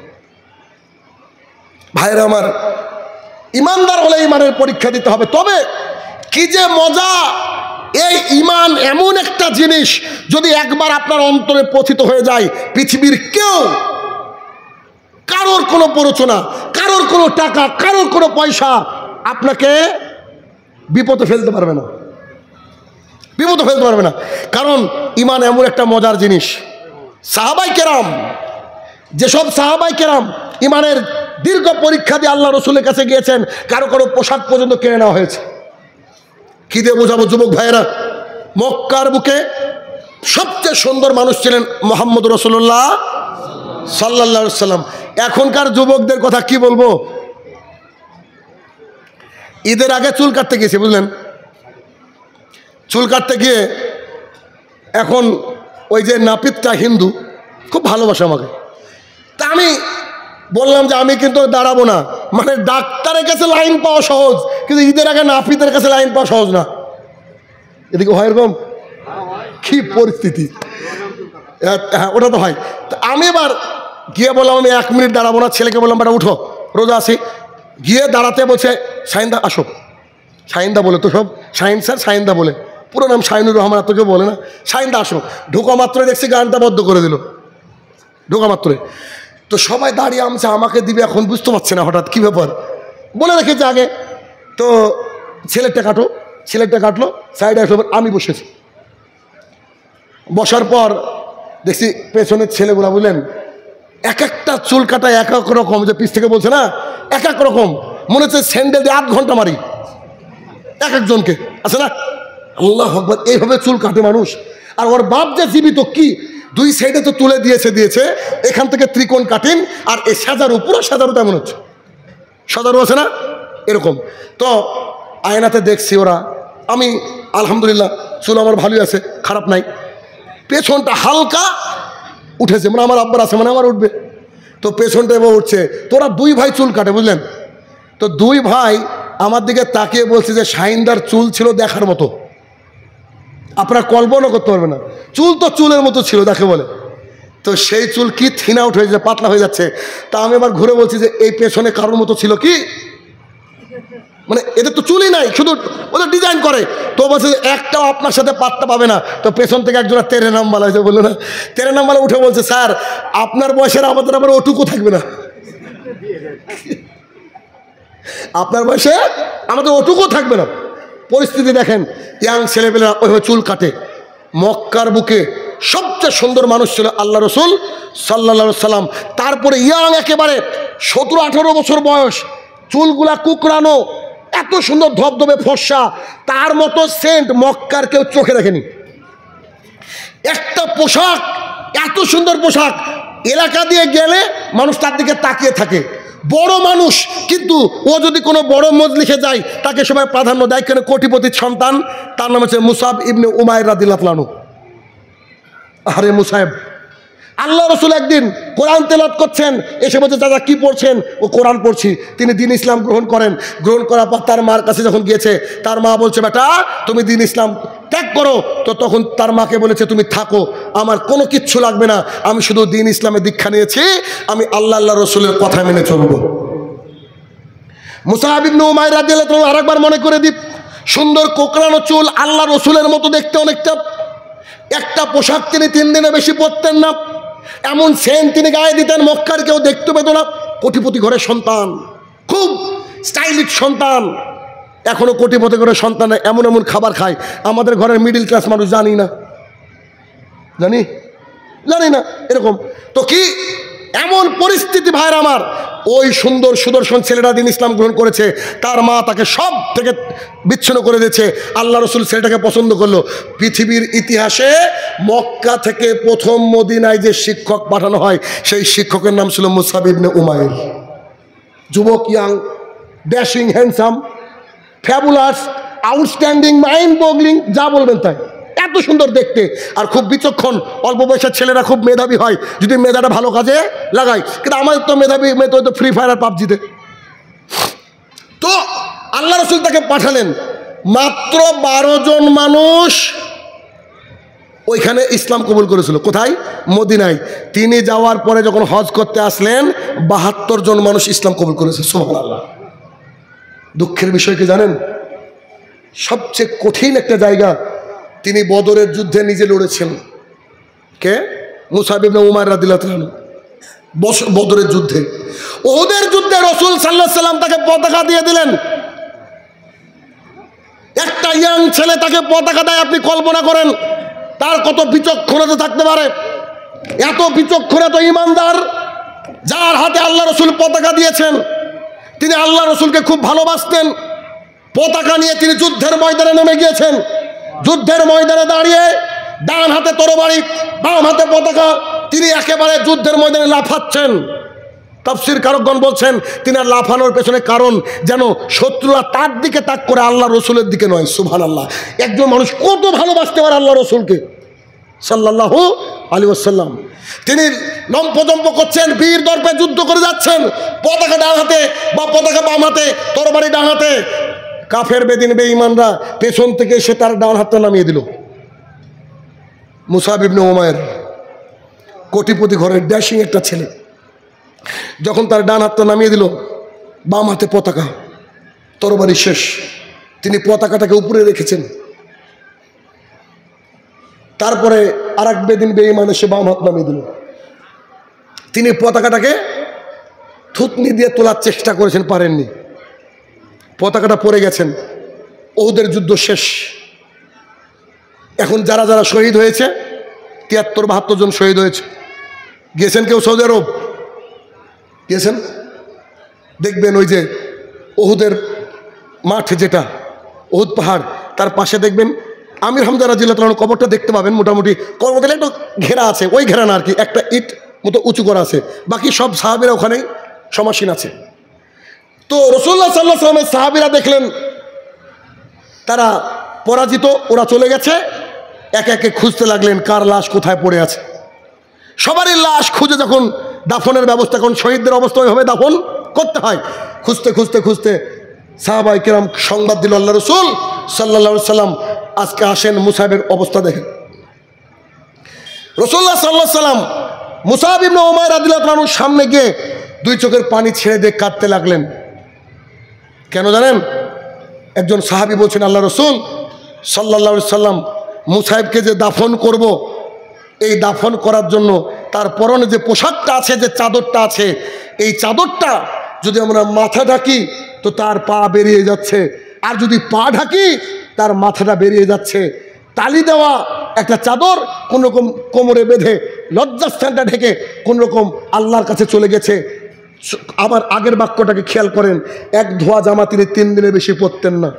ভাইরা আমার, ইমানদার হলে ইমানের পরীক্ষা দিতে হবে। তবে কি যে মজা, এই ইমান এমন একটা জিনিস, যদি একবার আপনার অন্তরে পতিত হয়ে যায়, পৃথিবীর কেউ, কারোর কোনো প্ররোচনা, কারোর কোনো টাকা, কারোর কোনো পয়সা আপনাকে বিপদে ফেলতে পারবে না, কারণ ইমান এমন একটা মজার জিনিস। যেসব সাহাবাই কেরাম ইমানের দীর্ঘ পরীক্ষা দিয়ে আল্লাহ রসুলের কাছে গিয়েছেন, কারো পোশাক পর্যন্ত কিনে নেওয়া হয়েছে। কি দিয়ে বোঝাবো যুবক ভাইয়েরা? মক্কার বুকে সবচেয়ে সুন্দর মানুষ ছিলেন মুহাম্মদ রাসূলুল্লাহ সাল্লাল্লাহু আলাইহি সাল্লাম। এখনকার যুবকদের কথা কি বলবো, ঈদের আগে চুল কাটতে গিয়েছে, বুঝলেন, চুল কাটতে গিয়ে এখন ওই যে নাপিতটা হিন্দু খুব ভালোবাসে আমাকে, তা আমি বললাম যে আমি কিন্তু দাঁড়াবো না, মানে ডাক্তারের কাছে লাইন পাওয়া সহজ, কিন্তু ঈদের আগে নাপিতের কাছে লাইন পাওয়া সহজ না। এদিকে হয় এরকম, কি পরিস্থিতি, হ্যাঁ ওটা তো হয়। আমি এবার গিয়ে বললাম আমি 1 মিনিট দাঁড়াবো না, ছেলেকে বললাম বেটা উঠো, রোজা আসি। গিয়ে দাঁড়াতে বলছে শাহিনদা আসো, শাহিনদা বলে তো সব, শাহিন স্যার শাহিনদা বলে, পুরো নাম শাহিনুর রহমান, আর তো কেউ বলে না, শাহিনদা আসো। ঢোকা মাত্রই দেখছি গানটা বদ্ধ করে দিল, ঢোকা মাত্রই। তো সবাই দাঁড়িয়ে আমছে, আমাকে দিবে এখন, বুঝতে পারছে না হঠাৎ কী ব্যাপার, বলে রেখেছে আগে। তো ছেলেটা কাটো, ছেলেটা কাটলো, সাইডে আসলো, আমি বসেছি। বসার পর দেখছি পেছনের ছেলেগুলা, বুঝলেন, এক একটা চুল কাটা এক এক রকম, যে পিছ থেকে বলছে না এক এক রকম, মনে হচ্ছে স্যান্ডেল দিয়ে 8 ঘন্টা মারি এক একজনকে, আছে না, আল্লাহু আকবার, এইভাবে চুল কাটে মানুষ। আর ওর বাপ যে জীবিত, কি 2 সাইডে তো তুলে দিয়েছে, এখান থেকে ত্রিকোণ কাটিন, আর এই সাজারু, পুরো সাজারু তেমন হচ্ছে, সাজারু আছে না এরকম। তো আয়নাতে দেখছি ওরা, আমি আলহামদুলিল্লাহ চুল আমার ভালোই আছে, খারাপ নাই, পেছনটা হালকা উঠেছে, মানে আমার আব্বার আছে, মানে আমার উঠবে, তো পেছনটা এবার উঠছে। তোরা 2 ভাই চুল কাটে, বুঝলেন, তো 2 ভাই আমার দিকে তাকিয়ে বলছে যে শাহিনদার চুল ছিল দেখার মতো, আপনারা কল্পনা করতে পারবে না, চুল তো চুলের মতো ছিল দেখে বলে। তো সেই চুল কি থিন আউট হয়ে যাচ্ছে, পাতলা হয়ে যাচ্ছে। তা আমি আবার ঘুরে বলছি যে এই পেছনে কারোর মতো ছিল কি, মানে এদের তো চুলই নাই, শুধু ওদের ডিজাইন করে। তো বলছে একটাও আপনার সাথে পাত্তা পাবে না। তো পেছন থেকে একজোড়া তেরে নামবালা হয়েছে, বললো না, তেরে নামবালা উঠে বলছে স্যার আপনার বয়সের আমাদের আবার ওটুকু থাকবে না, আপনার বয়সে আমাদের ওটুকু থাকবে না। পরিস্থিতি দেখেন, ইয়াং ছেলেপেলেরা ওইভাবে চুল কাটে। মক্কার বুকে সবচেয়ে সুন্দর মানুষ ছিল আল্লাহ রসুল সাল্লাল্লাহু আলাইহি সাল্লাম। তারপরে ইয়াং একেবারে 17-18 বছর বয়স, চুলগুলা কুকড়ানো, এত সুন্দর ধবধবে ফর্সা, তার মতো সেন্ট মক্কার কেউ চোখে দেখেনি। একটা পোশাক, এত সুন্দর পোশাক, এলাকা দিয়ে গেলে মানুষ তার দিকে তাকিয়ে থাকে। বড় মানুষ, কিন্তু ও যদি কোনো বড় মজলিসে যায় তাকে সবাই প্রাধান্য দেয়, কেন কোটিপতির সন্তান, তার নাম হচ্ছে মুসাব ইবনে উমাইর রাদিয়াল্লাহু আনহু। আরে মুসাইব, আল্লাহ রসুল একদিন কোরআন তেলাওয়াত করছেন, এসে বলছে দাদা কি পড়ছেন? ও কোরআন পড়ছি। তিনি দিন ইসলাম গ্রহণ করেন। গ্রহণ করার পর তার মার কাছে যখন গিয়েছে, তার মা বলছে বেটা তুমি দিন ইসলাম ত্যাগ করো। তো তখন তার মাকে বলেছে তুমি থাকো, আমার কোনো কিচ্ছু লাগবে না, আমি শুধু দিন ইসলামের দীক্ষা নিয়েছি, আমি আল্লাহ রসুলের কথা মেনে চলবো। মুসাব ইবনে উমাইর রাদিয়াল্লাহু আনহু আরেকবার মনে করে দিই, সুন্দর কোকড়ানো চুল, আল্লাহ রসুলের মতো দেখতে অনেকটা। একটা পোশাক তিনি 3 দিনে বেশি পরতেন না, এমন সেন তিনি গায়ে দিতেন মক্কার কেউ দেখতে পেত না। কোটিপতি ঘরের সন্তান, খুব স্টাইলিশ সন্তান। এখনো কোটিপতি ঘরের সন্তান এমন এমন খাবার খায়, আমাদের ঘরের মিডিল ক্লাস মানুষ জানি না এরকম। তো কি এমন পরিস্থিতি ভাইরা আমার, ওই সুন্দর সুদর্শন ছেলেটা দিন ইসলাম গ্রহণ করেছে, তার মা তাকে সব থেকে বিচ্ছিন্ন করে দিয়েছে। আল্লাহ রসুল ছেলেটাকে পছন্দ করলো। পৃথিবীর ইতিহাসে মক্কা থেকে প্রথম মদিনায় যে শিক্ষক পাঠানো হয়, সেই শিক্ষকের নাম ছিল মুসাব ইবনে উমাইর। যুবক, young, dashing, handsome, fabulous, outstanding, mind boggling, যা বলবেন তাই, এত সুন্দর দেখতে, আর খুব বিচক্ষণ। অল্প বয়সের ছেলেরা খুব মেধাবী হয় যদি মেধাটা ভালো কাজে লাগায়, কিন্তু আমাদের তো মেধাবী মেয়ে তো ফ্রি ফায়ার আর পাবজিতে। তো আল্লাহ রসুল তাকে পাঠালেন, মাত্র 12 জন মানুষ ওইখানে ইসলাম কবুল করেছিল। কোথায়? মদিনায়। তিনি যাওয়ার পরে যখন হজ করতে আসলেন, 72 জন মানুষ ইসলাম কবুল করেছে। সুবহানাল্লাহ। দুঃখের বিষয় কি জানেন? সবচেয়ে কঠিন একটা জায়গা, তিনি বদরের যুদ্ধে নিজে লড়েছেন। কে? মুসাব ইবনে উমাইর রাদিয়াল্লাহু আনহু। বদরের যুদ্ধে, ওদের যুদ্ধে রাসূল সাল্লাল্লাহু আলাইহি সাল্লাম তাকে পতাকা দিয়ে দিলেন। একটা ইয়াং ছেলে তাকে পতাকা দেয়, আপনি কল্পনা করেন তার কত বিচক্ষণতা থাকতে পারে। এত বিচক্ষণ, এত ইমানদার, যার হাতে আল্লাহ রসুল পতাকা দিয়েছেন। তিনি আল্লাহ রসুলকে খুব ভালোবাসতেন। পতাকা নিয়ে তিনি যুদ্ধের ময়দানে নেমে গিয়েছেন। যুদ্ধের ময়দানে দাঁড়িয়ে ডান হাতে তরবারি, বাম হাতে পতাকা, তিনি একেবারে যুদ্ধের ময়দানে লাফাচ্ছেন। তাফসীর কারকগণ বলছেন তিনি আর লাফানোর পেছনে কারণ যেন শত্রুরা তার দিকে তাক করে, আল্লাহ রসুলের দিকে নয়। সুবহানাল্লাহ। একজন মানুষ কত ভালোবাসতে পারে আল্লাহ রসুলকে সাল্লাল্লাহু আলাইহি ওয়াসাল্লাম। তিনি লম্পজম্প করছেন, বীর দর্পে যুদ্ধ করে যাচ্ছেন, পতাকা ডান হাতে বা পতাকা বাম হাতে, তরবারি ডান হাতে। কাফের বেদিন বেঈমানরা পেছন থেকে এসে তার ডান হাতটা নামিয়ে দিল। মুসাব ইবনে উমাইর কোটিপতি ঘরের ড্যাশিং একটা ছেলে, যখন তার ডান হাতটা নামিয়ে দিল, বাম হাতে পতাকা, তরবারি শেষ, তিনি পতাকাটাকে উপরে রেখেছেন। তারপরে আর এক বেদিন বেঈমান এসে বাম হাত নামিয়ে দিল। তিনি পতাকাটাকে থুতনি দিয়ে তোলার চেষ্টা করেছেন, পারেননি, পতাকাটা পড়ে গেছেন। ওহুদের যুদ্ধ শেষ। এখন যারা যারা শহীদ হয়েছে, 73-72 জন শহীদ হয়েছে। গিয়েছেন কেউ সৌদি আরব? গিয়েছেন? দেখবেন ওই যে ওহুদের মাঠ, যেটা ওহুদ পাহাড়, তার পাশে দেখবেন আমির হামজা রাদিয়াল্লাহু তাআলার কবরটা দেখতে পাবেন। মোটামুটি কবর একটু ঘেরা আছে, ওই ঘেরা না আর কি, একটা ইট মতো উঁচু করা আছে, বাকি সব সাহাবীরা ওখানেই সমাসীন আছে। তো রাসূলুল্লাহ সাল্লাল্লাহু আলাইহি ওয়াসাল্লামের সাহাবীরা দেখলেন তারা পরাজিত, ওরা চলে গেছে। একে একে খুঁজতে লাগলেন কার লাশ কোথায় পড়ে আছে। সবারই লাশ খুঁজে যখন দাফনের ব্যবস্থা, কোন শহীদদের অবস্থা ওইভাবে দাফন করতে হয়, খুঁজতে খুঁজতে খুঁজতে সাহাবায়ে কেরাম সংবাদ দিল, আল্লাহ রসুল সাল্লাল্লাহু আলাইহি সাল্লাম আজকে আসেন, মুসাইবের অবস্থা দেখেন। রাসূলুল্লাহ সাল্লাল্লাহু আলাইহি সাল্লাম মুসাব ইবনে উমাইর রাদিয়াল্লাহু তাআলার সামনে গিয়ে দুই চোখের পানি ছেড়ে দিয়ে কাঁদতে লাগলেন। কেন জানেন? একজন সাহাবী বলছেন, আল্লাহ রসুল সাল্লাল্লাহু আলাইহি সাল্লাম মুসাইবকে যে দাফন করব, এই দাফন করার জন্য তার পরনে যে পোশাকটা আছে, যে চাদরটা আছে, এই চাদরটা যদি আমরা মাথা ঢাকি তো তার পা বেরিয়ে যাচ্ছে, আর যদি পা ঢাকি তার মাথাটা বেরিয়ে যাচ্ছে। তালি দেওয়া একটা চাদর কোনোরকম কোমরে বেঁধে লজ্জাস্থানটা ঢেকে কোনোরকম আল্লাহর কাছে চলে গেছে। আবার আগের বাক্যটাকে খেয়াল করেন, এক ধোয়া জামা তিনি 3 দিনের বেশি পরতেন না।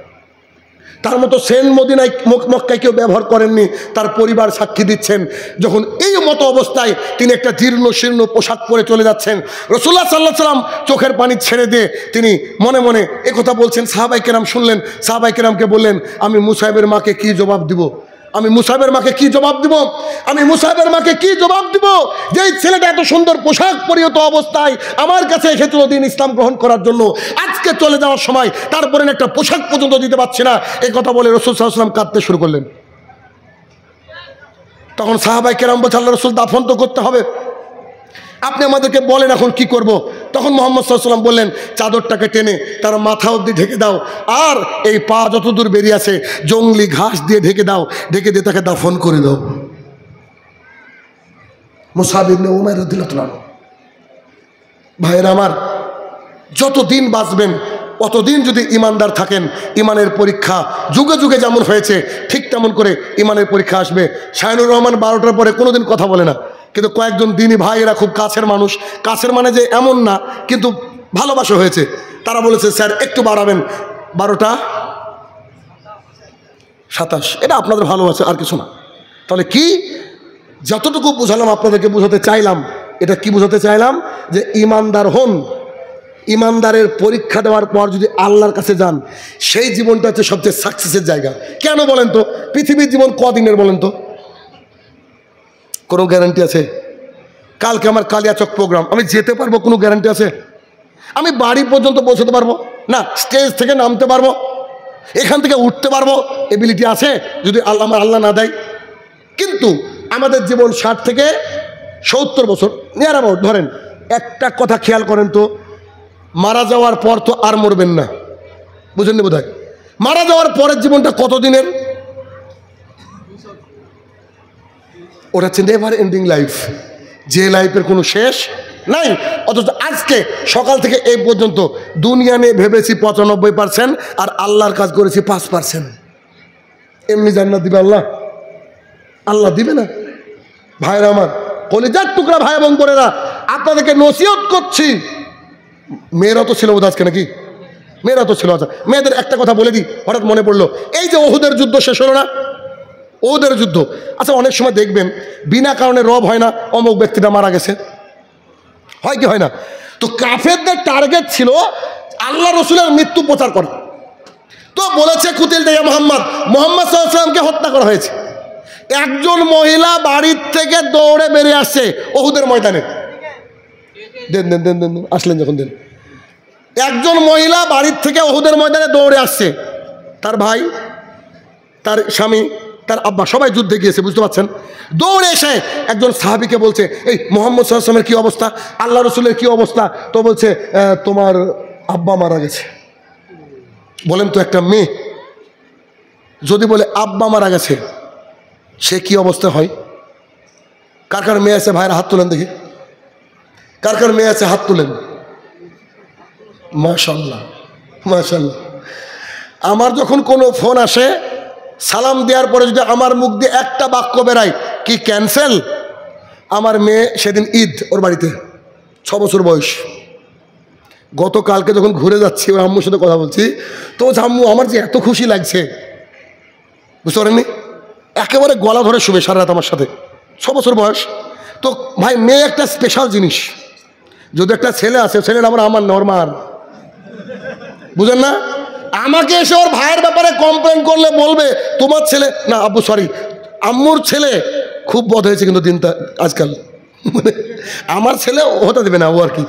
তার মতো সেন মদিনায় মক্কায় কেউ ব্যবহার করেননি, তার পরিবার সাক্ষী দিচ্ছেন। যখন এই মতো অবস্থায় তিনি একটা জীর্ণ শীর্ণ পোশাক পরে চলে যাচ্ছেন, রাসূলুল্লাহ সাল্লাল্লাহু আলাইহি সাল্লাম চোখের পানি ছেড়ে দিয়ে তিনি মনে মনে একথা বলছেন। সাহাবায়ে কেরাম শুনলেন, সাহাবায়ে কেরামকে বললেন, আমি মুসাইবের মাকে কি জবাব দিব? আমি মুসাইবের মাকে কি জবাব দিব? আমি মুসাইবের মাকে কি জবাব দিব? যেই ছেলেটা এত সুন্দর পোশাক পরিহিত অবস্থায় আমার কাছে এসেছিল দিন ইসলাম গ্রহণ করার জন্য, আজকে চলে যাওয়ার সময় তারপরে একটা পোশাক পর্যন্ত দিতে পারছি না। এই কথা বলে রাসূল সাল্লাল্লাহু আলাইহি ওয়াসাল্লাম কাঁদতে শুরু করলেন। তখন সাহাবায়ে কেরাম বলছেন, আল্লাহ রাসূল দাফন তো করতে হবে, আপনি আমাদেরকে বলেন এখন কি করব? তখন মুহাম্মদ সাল্লাল্লাহু আলাইহি ওয়াসাল্লাম বললেন, চাদরটাকে টেনে তার মাথা অবধি ঢেকে দাও, আর এই পা যতদূর বেরিয়ে আছে জংলি ঘাস দিয়ে ঢেকে দাও, ঢেকে দিয়ে তাকে দাফন করে দাও। মুসাব ইবনে উমাইর রাদিয়াল্লাহু তাআলা। ভাইয়েরা আমার, যতদিন বাঁচবেন অতদিন যদি ইমানদার থাকেন, ইমানের পরীক্ষা যুগে যুগে যেমন হয়েছে ঠিক তেমন করে ইমানের পরীক্ষা আসবে। শাহিনুর রহমান 12টার পরে কোনোদিন কথা বলে না, কিন্তু কয়েকজন দিনী ভাই, এরা খুব কাছের মানুষ, কাছের মানে যে এমন না, কিন্তু ভালোবাসা হয়েছে, তারা বলেছে স্যার একটু বাড়াবেন, 12:27। এটা আপনাদের ভালোবাসা, আর কিছু না। তাহলে কি যতটুকু বুঝালাম আপনাদেরকে বুঝাতে চাইলাম, এটা কি বুঝাতে চাইলাম? যে ইমানদার হন, ইমানদারের পরীক্ষা দেওয়ার পর যদি আল্লাহর কাছে যান, সেই জীবনটা হচ্ছে সবচেয়ে সাকসেসের জায়গা। কেন বলেন তো? পৃথিবীর জীবন কদিনের বলেন তো? কোনো গ্যারান্টি আছে? কালকে আমার কালিয়াচক প্রোগ্রাম, আমি যেতে পারবো? কোনো গ্যারান্টি আছে? আমি বাড়ি পর্যন্ত পৌঁছতে পারবো না? স্টেজ থেকে নামতে পারবো? এখান থেকে উঠতে পারবো? এবিলিটি আছে যদি আমার আল্লাহ না দেয়। কিন্তু আমাদের জীবন 60 থেকে 70 বছর নিয়ার অ্যাবাউট ধরেন। একটা কথা খেয়াল করেন তো, মারা যাওয়ার পর তো আর মরবেন না, বুঝেন নি বোধহয়? মারা যাওয়ার পরের জীবনটা কত দিনের? ওটা হচ্ছে নেভার এন্ডিং লাইফ, যে লাইফের কোনো শেষ নাই। অথচ আজকে সকাল থেকে এই পর্যন্ত দুনিয়া নিয়ে ভেবেছি 95%, আর আল্লাহর কাজ করেছি 5%। এমনি জান্নাত দিবে আল্লাহ? আল্লাহ দিবে না। ভাইরা আমার, কলিজার টুকরা ভাই এবং বোনেরা, আপনাদেরকে নসিহত করছি। মেয়েরা তো ছিল বোধ আজকে নাকি? মেয়েরা তো ছিল। আচ্ছা, মেয়েদের একটা কথা বলে দিই, হঠাৎ মনে পড়লো, এই যে ওহুদের যুদ্ধ শেষ হলো না, ওদের যুদ্ধ। আচ্ছা, অনেক সময় দেখবেন বিনা কারণে রব হয় না, অমুক ব্যক্তিটা মারা গেছে, হয় কি হয় না? তো কাফেরদের টার্গেট ছিল আল্লাহ রসুলের মৃত্যু প্রচার করা। তো বলেছে কুতিল দেয়া মোহাম্মদ সাল্লাল্লাহু আলাইহি ওয়াসাল্লামকে হত্যা করা হয়েছে। একজন মহিলা বাড়ির থেকে দৌড়ে বেরিয়ে আসছে ওহুদের ময়দানে। দেন দেন দেন দেন আসলেন যখন দেন। একজন মহিলা বাড়ির থেকে ওহুদের ময়দানে দৌড়ে আসছে। তার ভাই, তার স্বামী, তার আব্বা সবাই যুদ্ধে গিয়েছে, বুঝতে পারছেন? দৌড়ে এসে একজন সাহাবীকে বলছে, এই মুহাম্মদ সাল্লাল্লাহু আলাইহি ওয়াসাল্লামের কী অবস্থা, আল্লাহ রসুলের কী অবস্থা? তো বলছে, তোমার আব্বা মারা গেছে। বলেন তো, একটা মেয়ে যদি বলে আব্বা মারা গেছে, সে কি অবস্থা হয়? কার কার মেয়ে আছে ভাইয়ের হাত তুলেন দেখি, কার কার মেয়ে আছে হাত তুলেন। মাশাআল্লাহ মাশাআল্লাহ। আমার যখন কোনো ফোন আসে, সালাম দেওয়ার পরে যদি আমার মুখ দিয়ে একটা বাক্য বেরায়, কি ক্যান্সেল, আমার মেয়ে সেদিন ঈদ, ওর বাড়িতে 6 বছর বয়স। গতকালকে যখন ঘুরে যাচ্ছি ওর আম্মুর সাথে কথা বলছি, তো আম্মু আমার যে এত খুশি লাগছে, বুঝতে পারেননি, একেবারে গলা ধরে শুবে সারা রাত আমার সাথে, 6 বছর বয়স। তো ভাই, মেয়ে একটা স্পেশাল জিনিস। যদি একটা ছেলে আছে, ছেলেটা আমার নর্মাল, বুঝেন না? আমাকে এসে ওর ভাইয়ের ব্যাপারে কমপ্লেন করলে বলবে তোমার ছেলে না, আব্বু সরি, আম্মুর ছেলে খুব বদ হয়েছে কিন্তু দিনটা আজকাল, মানে আমার ছেলে হতে দেবে না ও আর কি,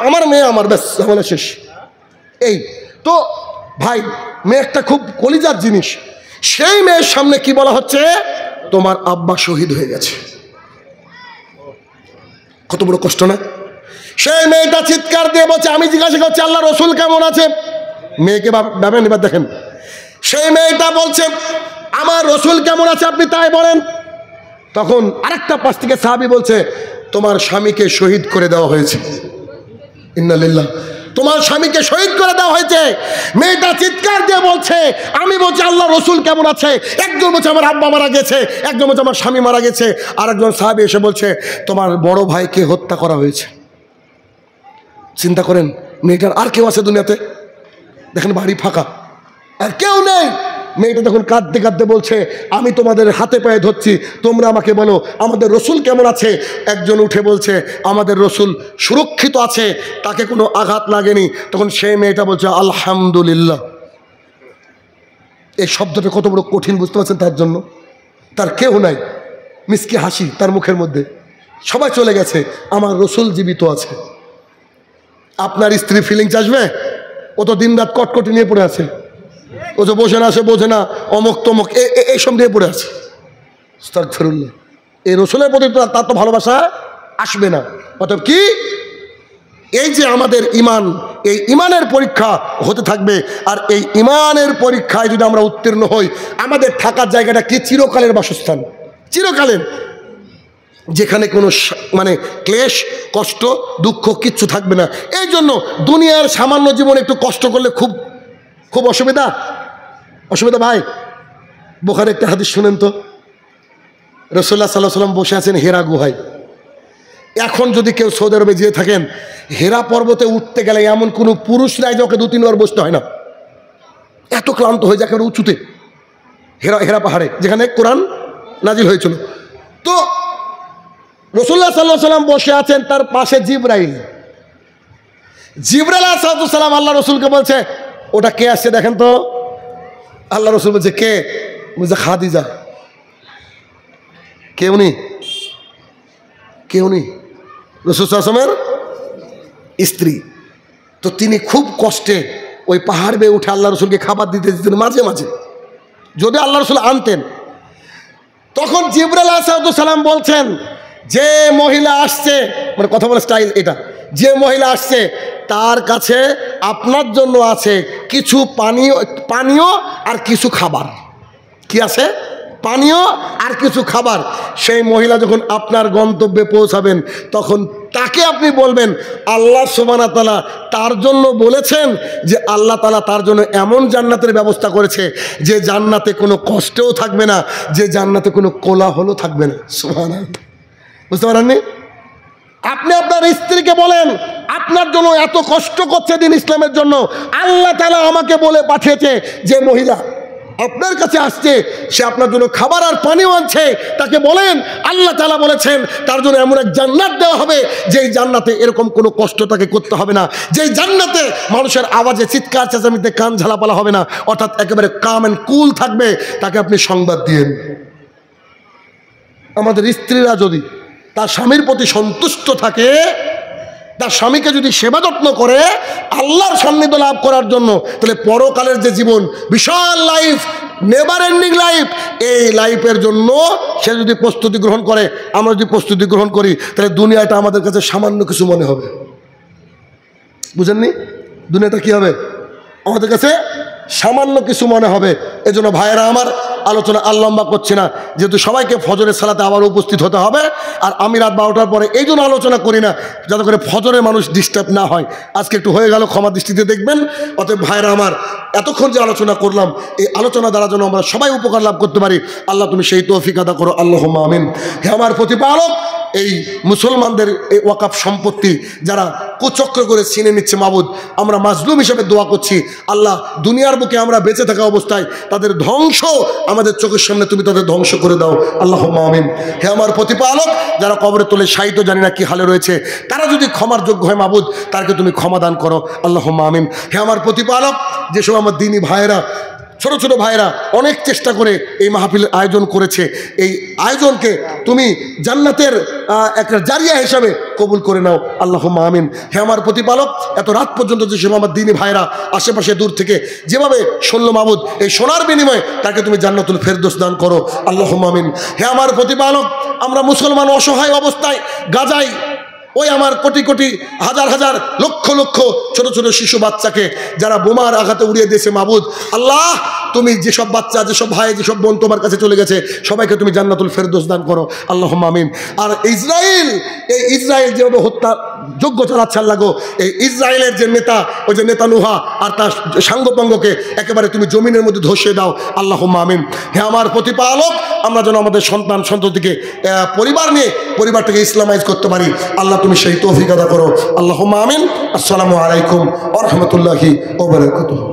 আমার মেয়ে আমার, ব্যাস ঝামেলা শেষ। এই তো ভাই, মেয়ে একটা খুব কলিজার জিনিস। সেই মেয়ের সামনে কি বলা হচ্ছে, তোমার আব্বা শহীদ হয়ে গেছে। কত বড় কষ্ট না? সেই মেয়েটা চিৎকার দিয়ে বলছে, আমি জিজ্ঞাসা করছি আল্লাহ রসুল কেমন আছে? মেয়েকে ভাবেন, এবার দেখেন, সেই মেয়েটা বলছে আমার রসুল কেমন আছে আপনি তাই বলেন। তখন আরেকটা পাশ থেকে সাহাবী বলছে, তোমার স্বামীকে শহীদ করে দেওয়া হয়েছে। ইন্না লিল্লাহ, তোমার স্বামীকে শহীদ করে দেওয়া হয়েছে। মেয়েটা চিৎকার দিয়ে বলছে, আমি বলছি আল্লাহ রসুল কেমন আছে? একজন বলছে আমার আব্বা মারা গেছে, একজন বলছে আমার স্বামী মারা গেছে, আর একজন সাহাবী এসে বলছে তোমার বড় ভাইকে হত্যা করা হয়েছে। চিন্তা করেন, মেয়েটার আর কেউ আছে দুনিয়াতে? দেখেন বাড়ি ফাঁকা, আর কেউ নেই। মেয়েটা তখন কাঁদতে কাঁদতে বলছে, আমি তোমাদের হাতে পায়ে ধরছি, তোমরা আমাকে বলো আমাদের রসুল কেমন আছে? একজন উঠে বলছে আমাদের রসুল সুরক্ষিত আছে, তাকে কোনো আঘাত লাগেনি। তখন সেই মেয়েটা বলছে আলহামদুলিল্লাহ। এই শব্দটা কত বড় কঠিন, বুঝতে পারছেন? তার জন্য তার কেউ নাই, মিষ্টি হাসি তার মুখের মধ্যে, সবাই চলে গেছে, আমার রসুল জীবিত আছে। আপনার স্ত্রী ফিলিংস আসবে? ও তো দিন রাত কটকটি নিয়ে পড়ে আছে, ও যে বোঝে না, সে বোঝে না, অমুক তমুক এইসব নিয়ে পড়ে আছে। আস্তাগফিরুল্লাহ। এই রসুলের প্রতি তার তো ভালোবাসা আসবে না। অতএব কি, এই যে আমাদের ইমান, এই ইমানের পরীক্ষা হতে থাকবে। আর এই ইমানের পরীক্ষায় যদি আমরা উত্তীর্ণ হই, আমাদের থাকার জায়গাটা কি? চিরকালের বাসস্থান, চিরকালের, যেখানে কোনো মানে ক্লেশ, কষ্ট, দুঃখ কিচ্ছু থাকবে না। এই জন্য দুনিয়ার সামান্য জীবনে একটু কষ্ট করলে খুব খুব অসুবিধা ভাই। বুখারীর একটা হাদিস শুনেন তো, রাসূলুল্লাহ সাল্লাল্লাহু আলাইহি ওয়াসাল্লাম বসে আছেন হেরা গুহায়। এখন যদি কেউ সৌদি আরবে যেয়ে থাকেন, হেরা পর্বতে উঠতে গেলে এমন কোনো পুরুষ নাই যে ওকে 2-3 বার বসতে হয় না, এত ক্লান্ত হয়ে যায় একেবারে উঁচুতে, হেরা পাহাড়ে যেখানে কোরআন নাজিল হয়েছিল। তো রাসূলুল্লাহ সাল্লাল্লাহু আলাইহি ওয়াসাল্লাম বসে আছেন, তার পাশে জিবরাইল আলাইহিস সালাম আল্লাহ রসুলকে বলছে ওটা কে আসছে দেখেন তো। আল্লাহ রসুল বলছে কে? বলছে খাদিজা। কে উনি? রাসূল সাল্লাল্লাহু আলাইহি ওয়াসাল্লামের স্ত্রী। তো তিনি খুব কষ্টে ওই পাহাড় বেয়ে উঠে আল্লাহ রসুলকে খাবার দিতে দিতেন মাঝে মাঝে, যদি আল্লাহ রসুল আনতেন। তখন জিবরাইল আলাইহিস সালাম বলছেন, যে মহিলা আসছে, মানে কথা বলার স্টাইল এটা, যে মহিলা আসছে তার কাছে আপনার জন্য আছে কিছু পানীয় আর কিছু খাবার। কি আছে? পানীয় আর কিছু খাবার। সেই মহিলা যখন আপনার গন্তব্যে পৌঁছাবেন, তখন তাকে আপনি বলবেন আল্লাহ সুবহানাহু ওয়া তাআলা তার জন্য বলেছেন যে আল্লাহ তাআলা তার জন্য এমন জান্নাতের ব্যবস্থা করেছে যে জান্নাতে কোনো কষ্টও থাকবে না, যে জান্নাতে কোনো কোলাহলও থাকবে না। সুবহানাল্লাহ, বুঝতে পারেননি? আপনি আপনার স্ত্রীকে বলেন আপনার জন্য এত কষ্ট করছে দিন ইসলামের জন্য, আল্লাহ তাআলা আমাকে বলে পাঠিয়েছে যে মহিলা আপনার কাছে আসছে, সে আপনার জন্য খাবার আর পানিও আনছে, তাকে বলেন আল্লাহ তাআলা বলেছেন তার জন্য এমন এক জান্নাত দেওয়া হবে যেই জান্নাতে এরকম কোনো কষ্ট তাকে করতে হবে না, যেই জান্নাতে মানুষের আওয়াজে চিৎকার চেঁচামেচিতে কান ঝালাপালা হবে না, অর্থাৎ একেবারে কাম অ্যান্ড কুল থাকবে। তাকে আপনি সংবাদ দিয়েন। আমাদের স্ত্রীরা যদি তার স্বামীর প্রতি সন্তুষ্ট থাকে, তার স্বামীকে যদি সেবা যত্ন করে আল্লাহর সান্নিধ্য লাভ করার জন্য, তাহলে পরকালের যে জীবন, বিশাল লাইফ, নেভার এন্ডিং লাইফ, এই লাইফের জন্য সে যদি প্রস্তুতি গ্রহণ করে, আমরা যদি প্রস্তুতি গ্রহণ করি, তাহলে দুনিয়াটা আমাদের কাছে সামান্য কিছু মনে হবে। বুঝেননি? দুনিয়াটা কি হবে আমাদের কাছে? সামান্য কিছু মনে হবে। এজন্য ভাইয়েরা আমার, আলোচনা আর লম্বা করছি না, যেহেতু সবাইকে ফজরের সালাতে আবার উপস্থিত হতে হবে। আর আমি রাত 12টার পরে এই জন্য আলোচনা করি না, যাতে করে ফজরে মানুষ ডিস্টার্ব না হয়। আজকে একটু হয়ে গেল, ক্ষমা দৃষ্টিতে দেখবেন। অতএব ভাইয়েরা আমার, এতক্ষণ যে আলোচনা করলাম, এই আলোচনা দ্বারা যেন আমরা সবাই উপকার লাভ করতে পারি, আল্লাহ তুমি সেই তৌফিক আদা করো, আল্লাহুম্মা আমিন। হে আমার প্রতিপালক, এই মুসলমানদের এই ওয়াকাফ সম্পত্তি যারা কুচক্র করে ছিনে নিচ্ছে, মাবুদ আমরা মাজলুম হিসেবে দোয়া করছি, আল্লাহ দুনিয়ার বুকে আমরা বেঁচে থাকা অবস্থায় তাদের ধ্বংস আমাদের চোখের সামনে তুমি তাদের ধ্বংস করে দাও, আল্লাহুম্মা আমিন। হে আমার প্রতিপালক, যারা কবরে তোলে সাহিত্য জানি না কি হালে রয়েছে, তারা যদি ক্ষমার যোগ্য হয় মাবুদ, তাকে তুমি ক্ষমা দান করো, আল্লাহুম্মা আমিন। হে আমার প্রতিপালক, যেসব আমার দিনী ভাইয়েরা, ছোট ছোট ভাইরা অনেক চেষ্টা করে এই মাহফিলের আয়োজন করেছে, এই আয়োজনকে তুমি জান্নাতের একটা জারিয়া হিসাবে কবুল করে নাও, আল্লাহুম্মা আমিন। হে আমার প্রতিপালক, এত রাত পর্যন্ত যেসব আমার দিনী ভাইরা আশেপাশে দূর থেকে যেভাবে শুনলো মাবুদ, এই সোনার বিনিময়ে তাকে তুমি জান্নাতুল ফেরদৌস দান করো, আল্লাহুম্মা আমিন। হে আমার প্রতিপালক, আমরা মুসলমান অসহায় অবস্থায় গাজায় ওই আমার কোটি কোটি হাজার হাজার লক্ষ লক্ষ ছোট ছোট শিশু বাচ্চাকে যারা বোমার আঘাতে উড়িয়ে দিয়েছে মাবুদ, আল্লাহ তুমি যেসব বাচ্চা, যেসব ভাই, যেসব বোন তোমার কাছে চলে গেছে, সবাইকে তুমি জান্নাতুল ফেরদৌস দান করো, আল্লাহুম্মা আমিন। আর ইসরায়েল যেভাবে হত্যা যোগ্য চালাচ্ছে আল্লাহ গো, এই ইসরায়েলের যে নেতা, ওই যে নেতানুহা আর তার সাঙ্গপাঙ্গকে একেবারে তুমি জমিনের মধ্যে ধসিয়ে দাও, আল্লাহুম্মা আমিন। হে আমার প্রতিপালক, আমরা যেন আমাদের সন্তান সন্ততিকে পরিবার নিয়ে পরিবারটাকে ইসলামাইজ করতে পারি, আল্লাহ তুমি সেই তৌফিক আদা করো, আল্লাহুম্মা আমিন। আসসালামু আলাইকুম ওয়া রাহমাতুল্লাহি ওয়া বারাকাতুহু।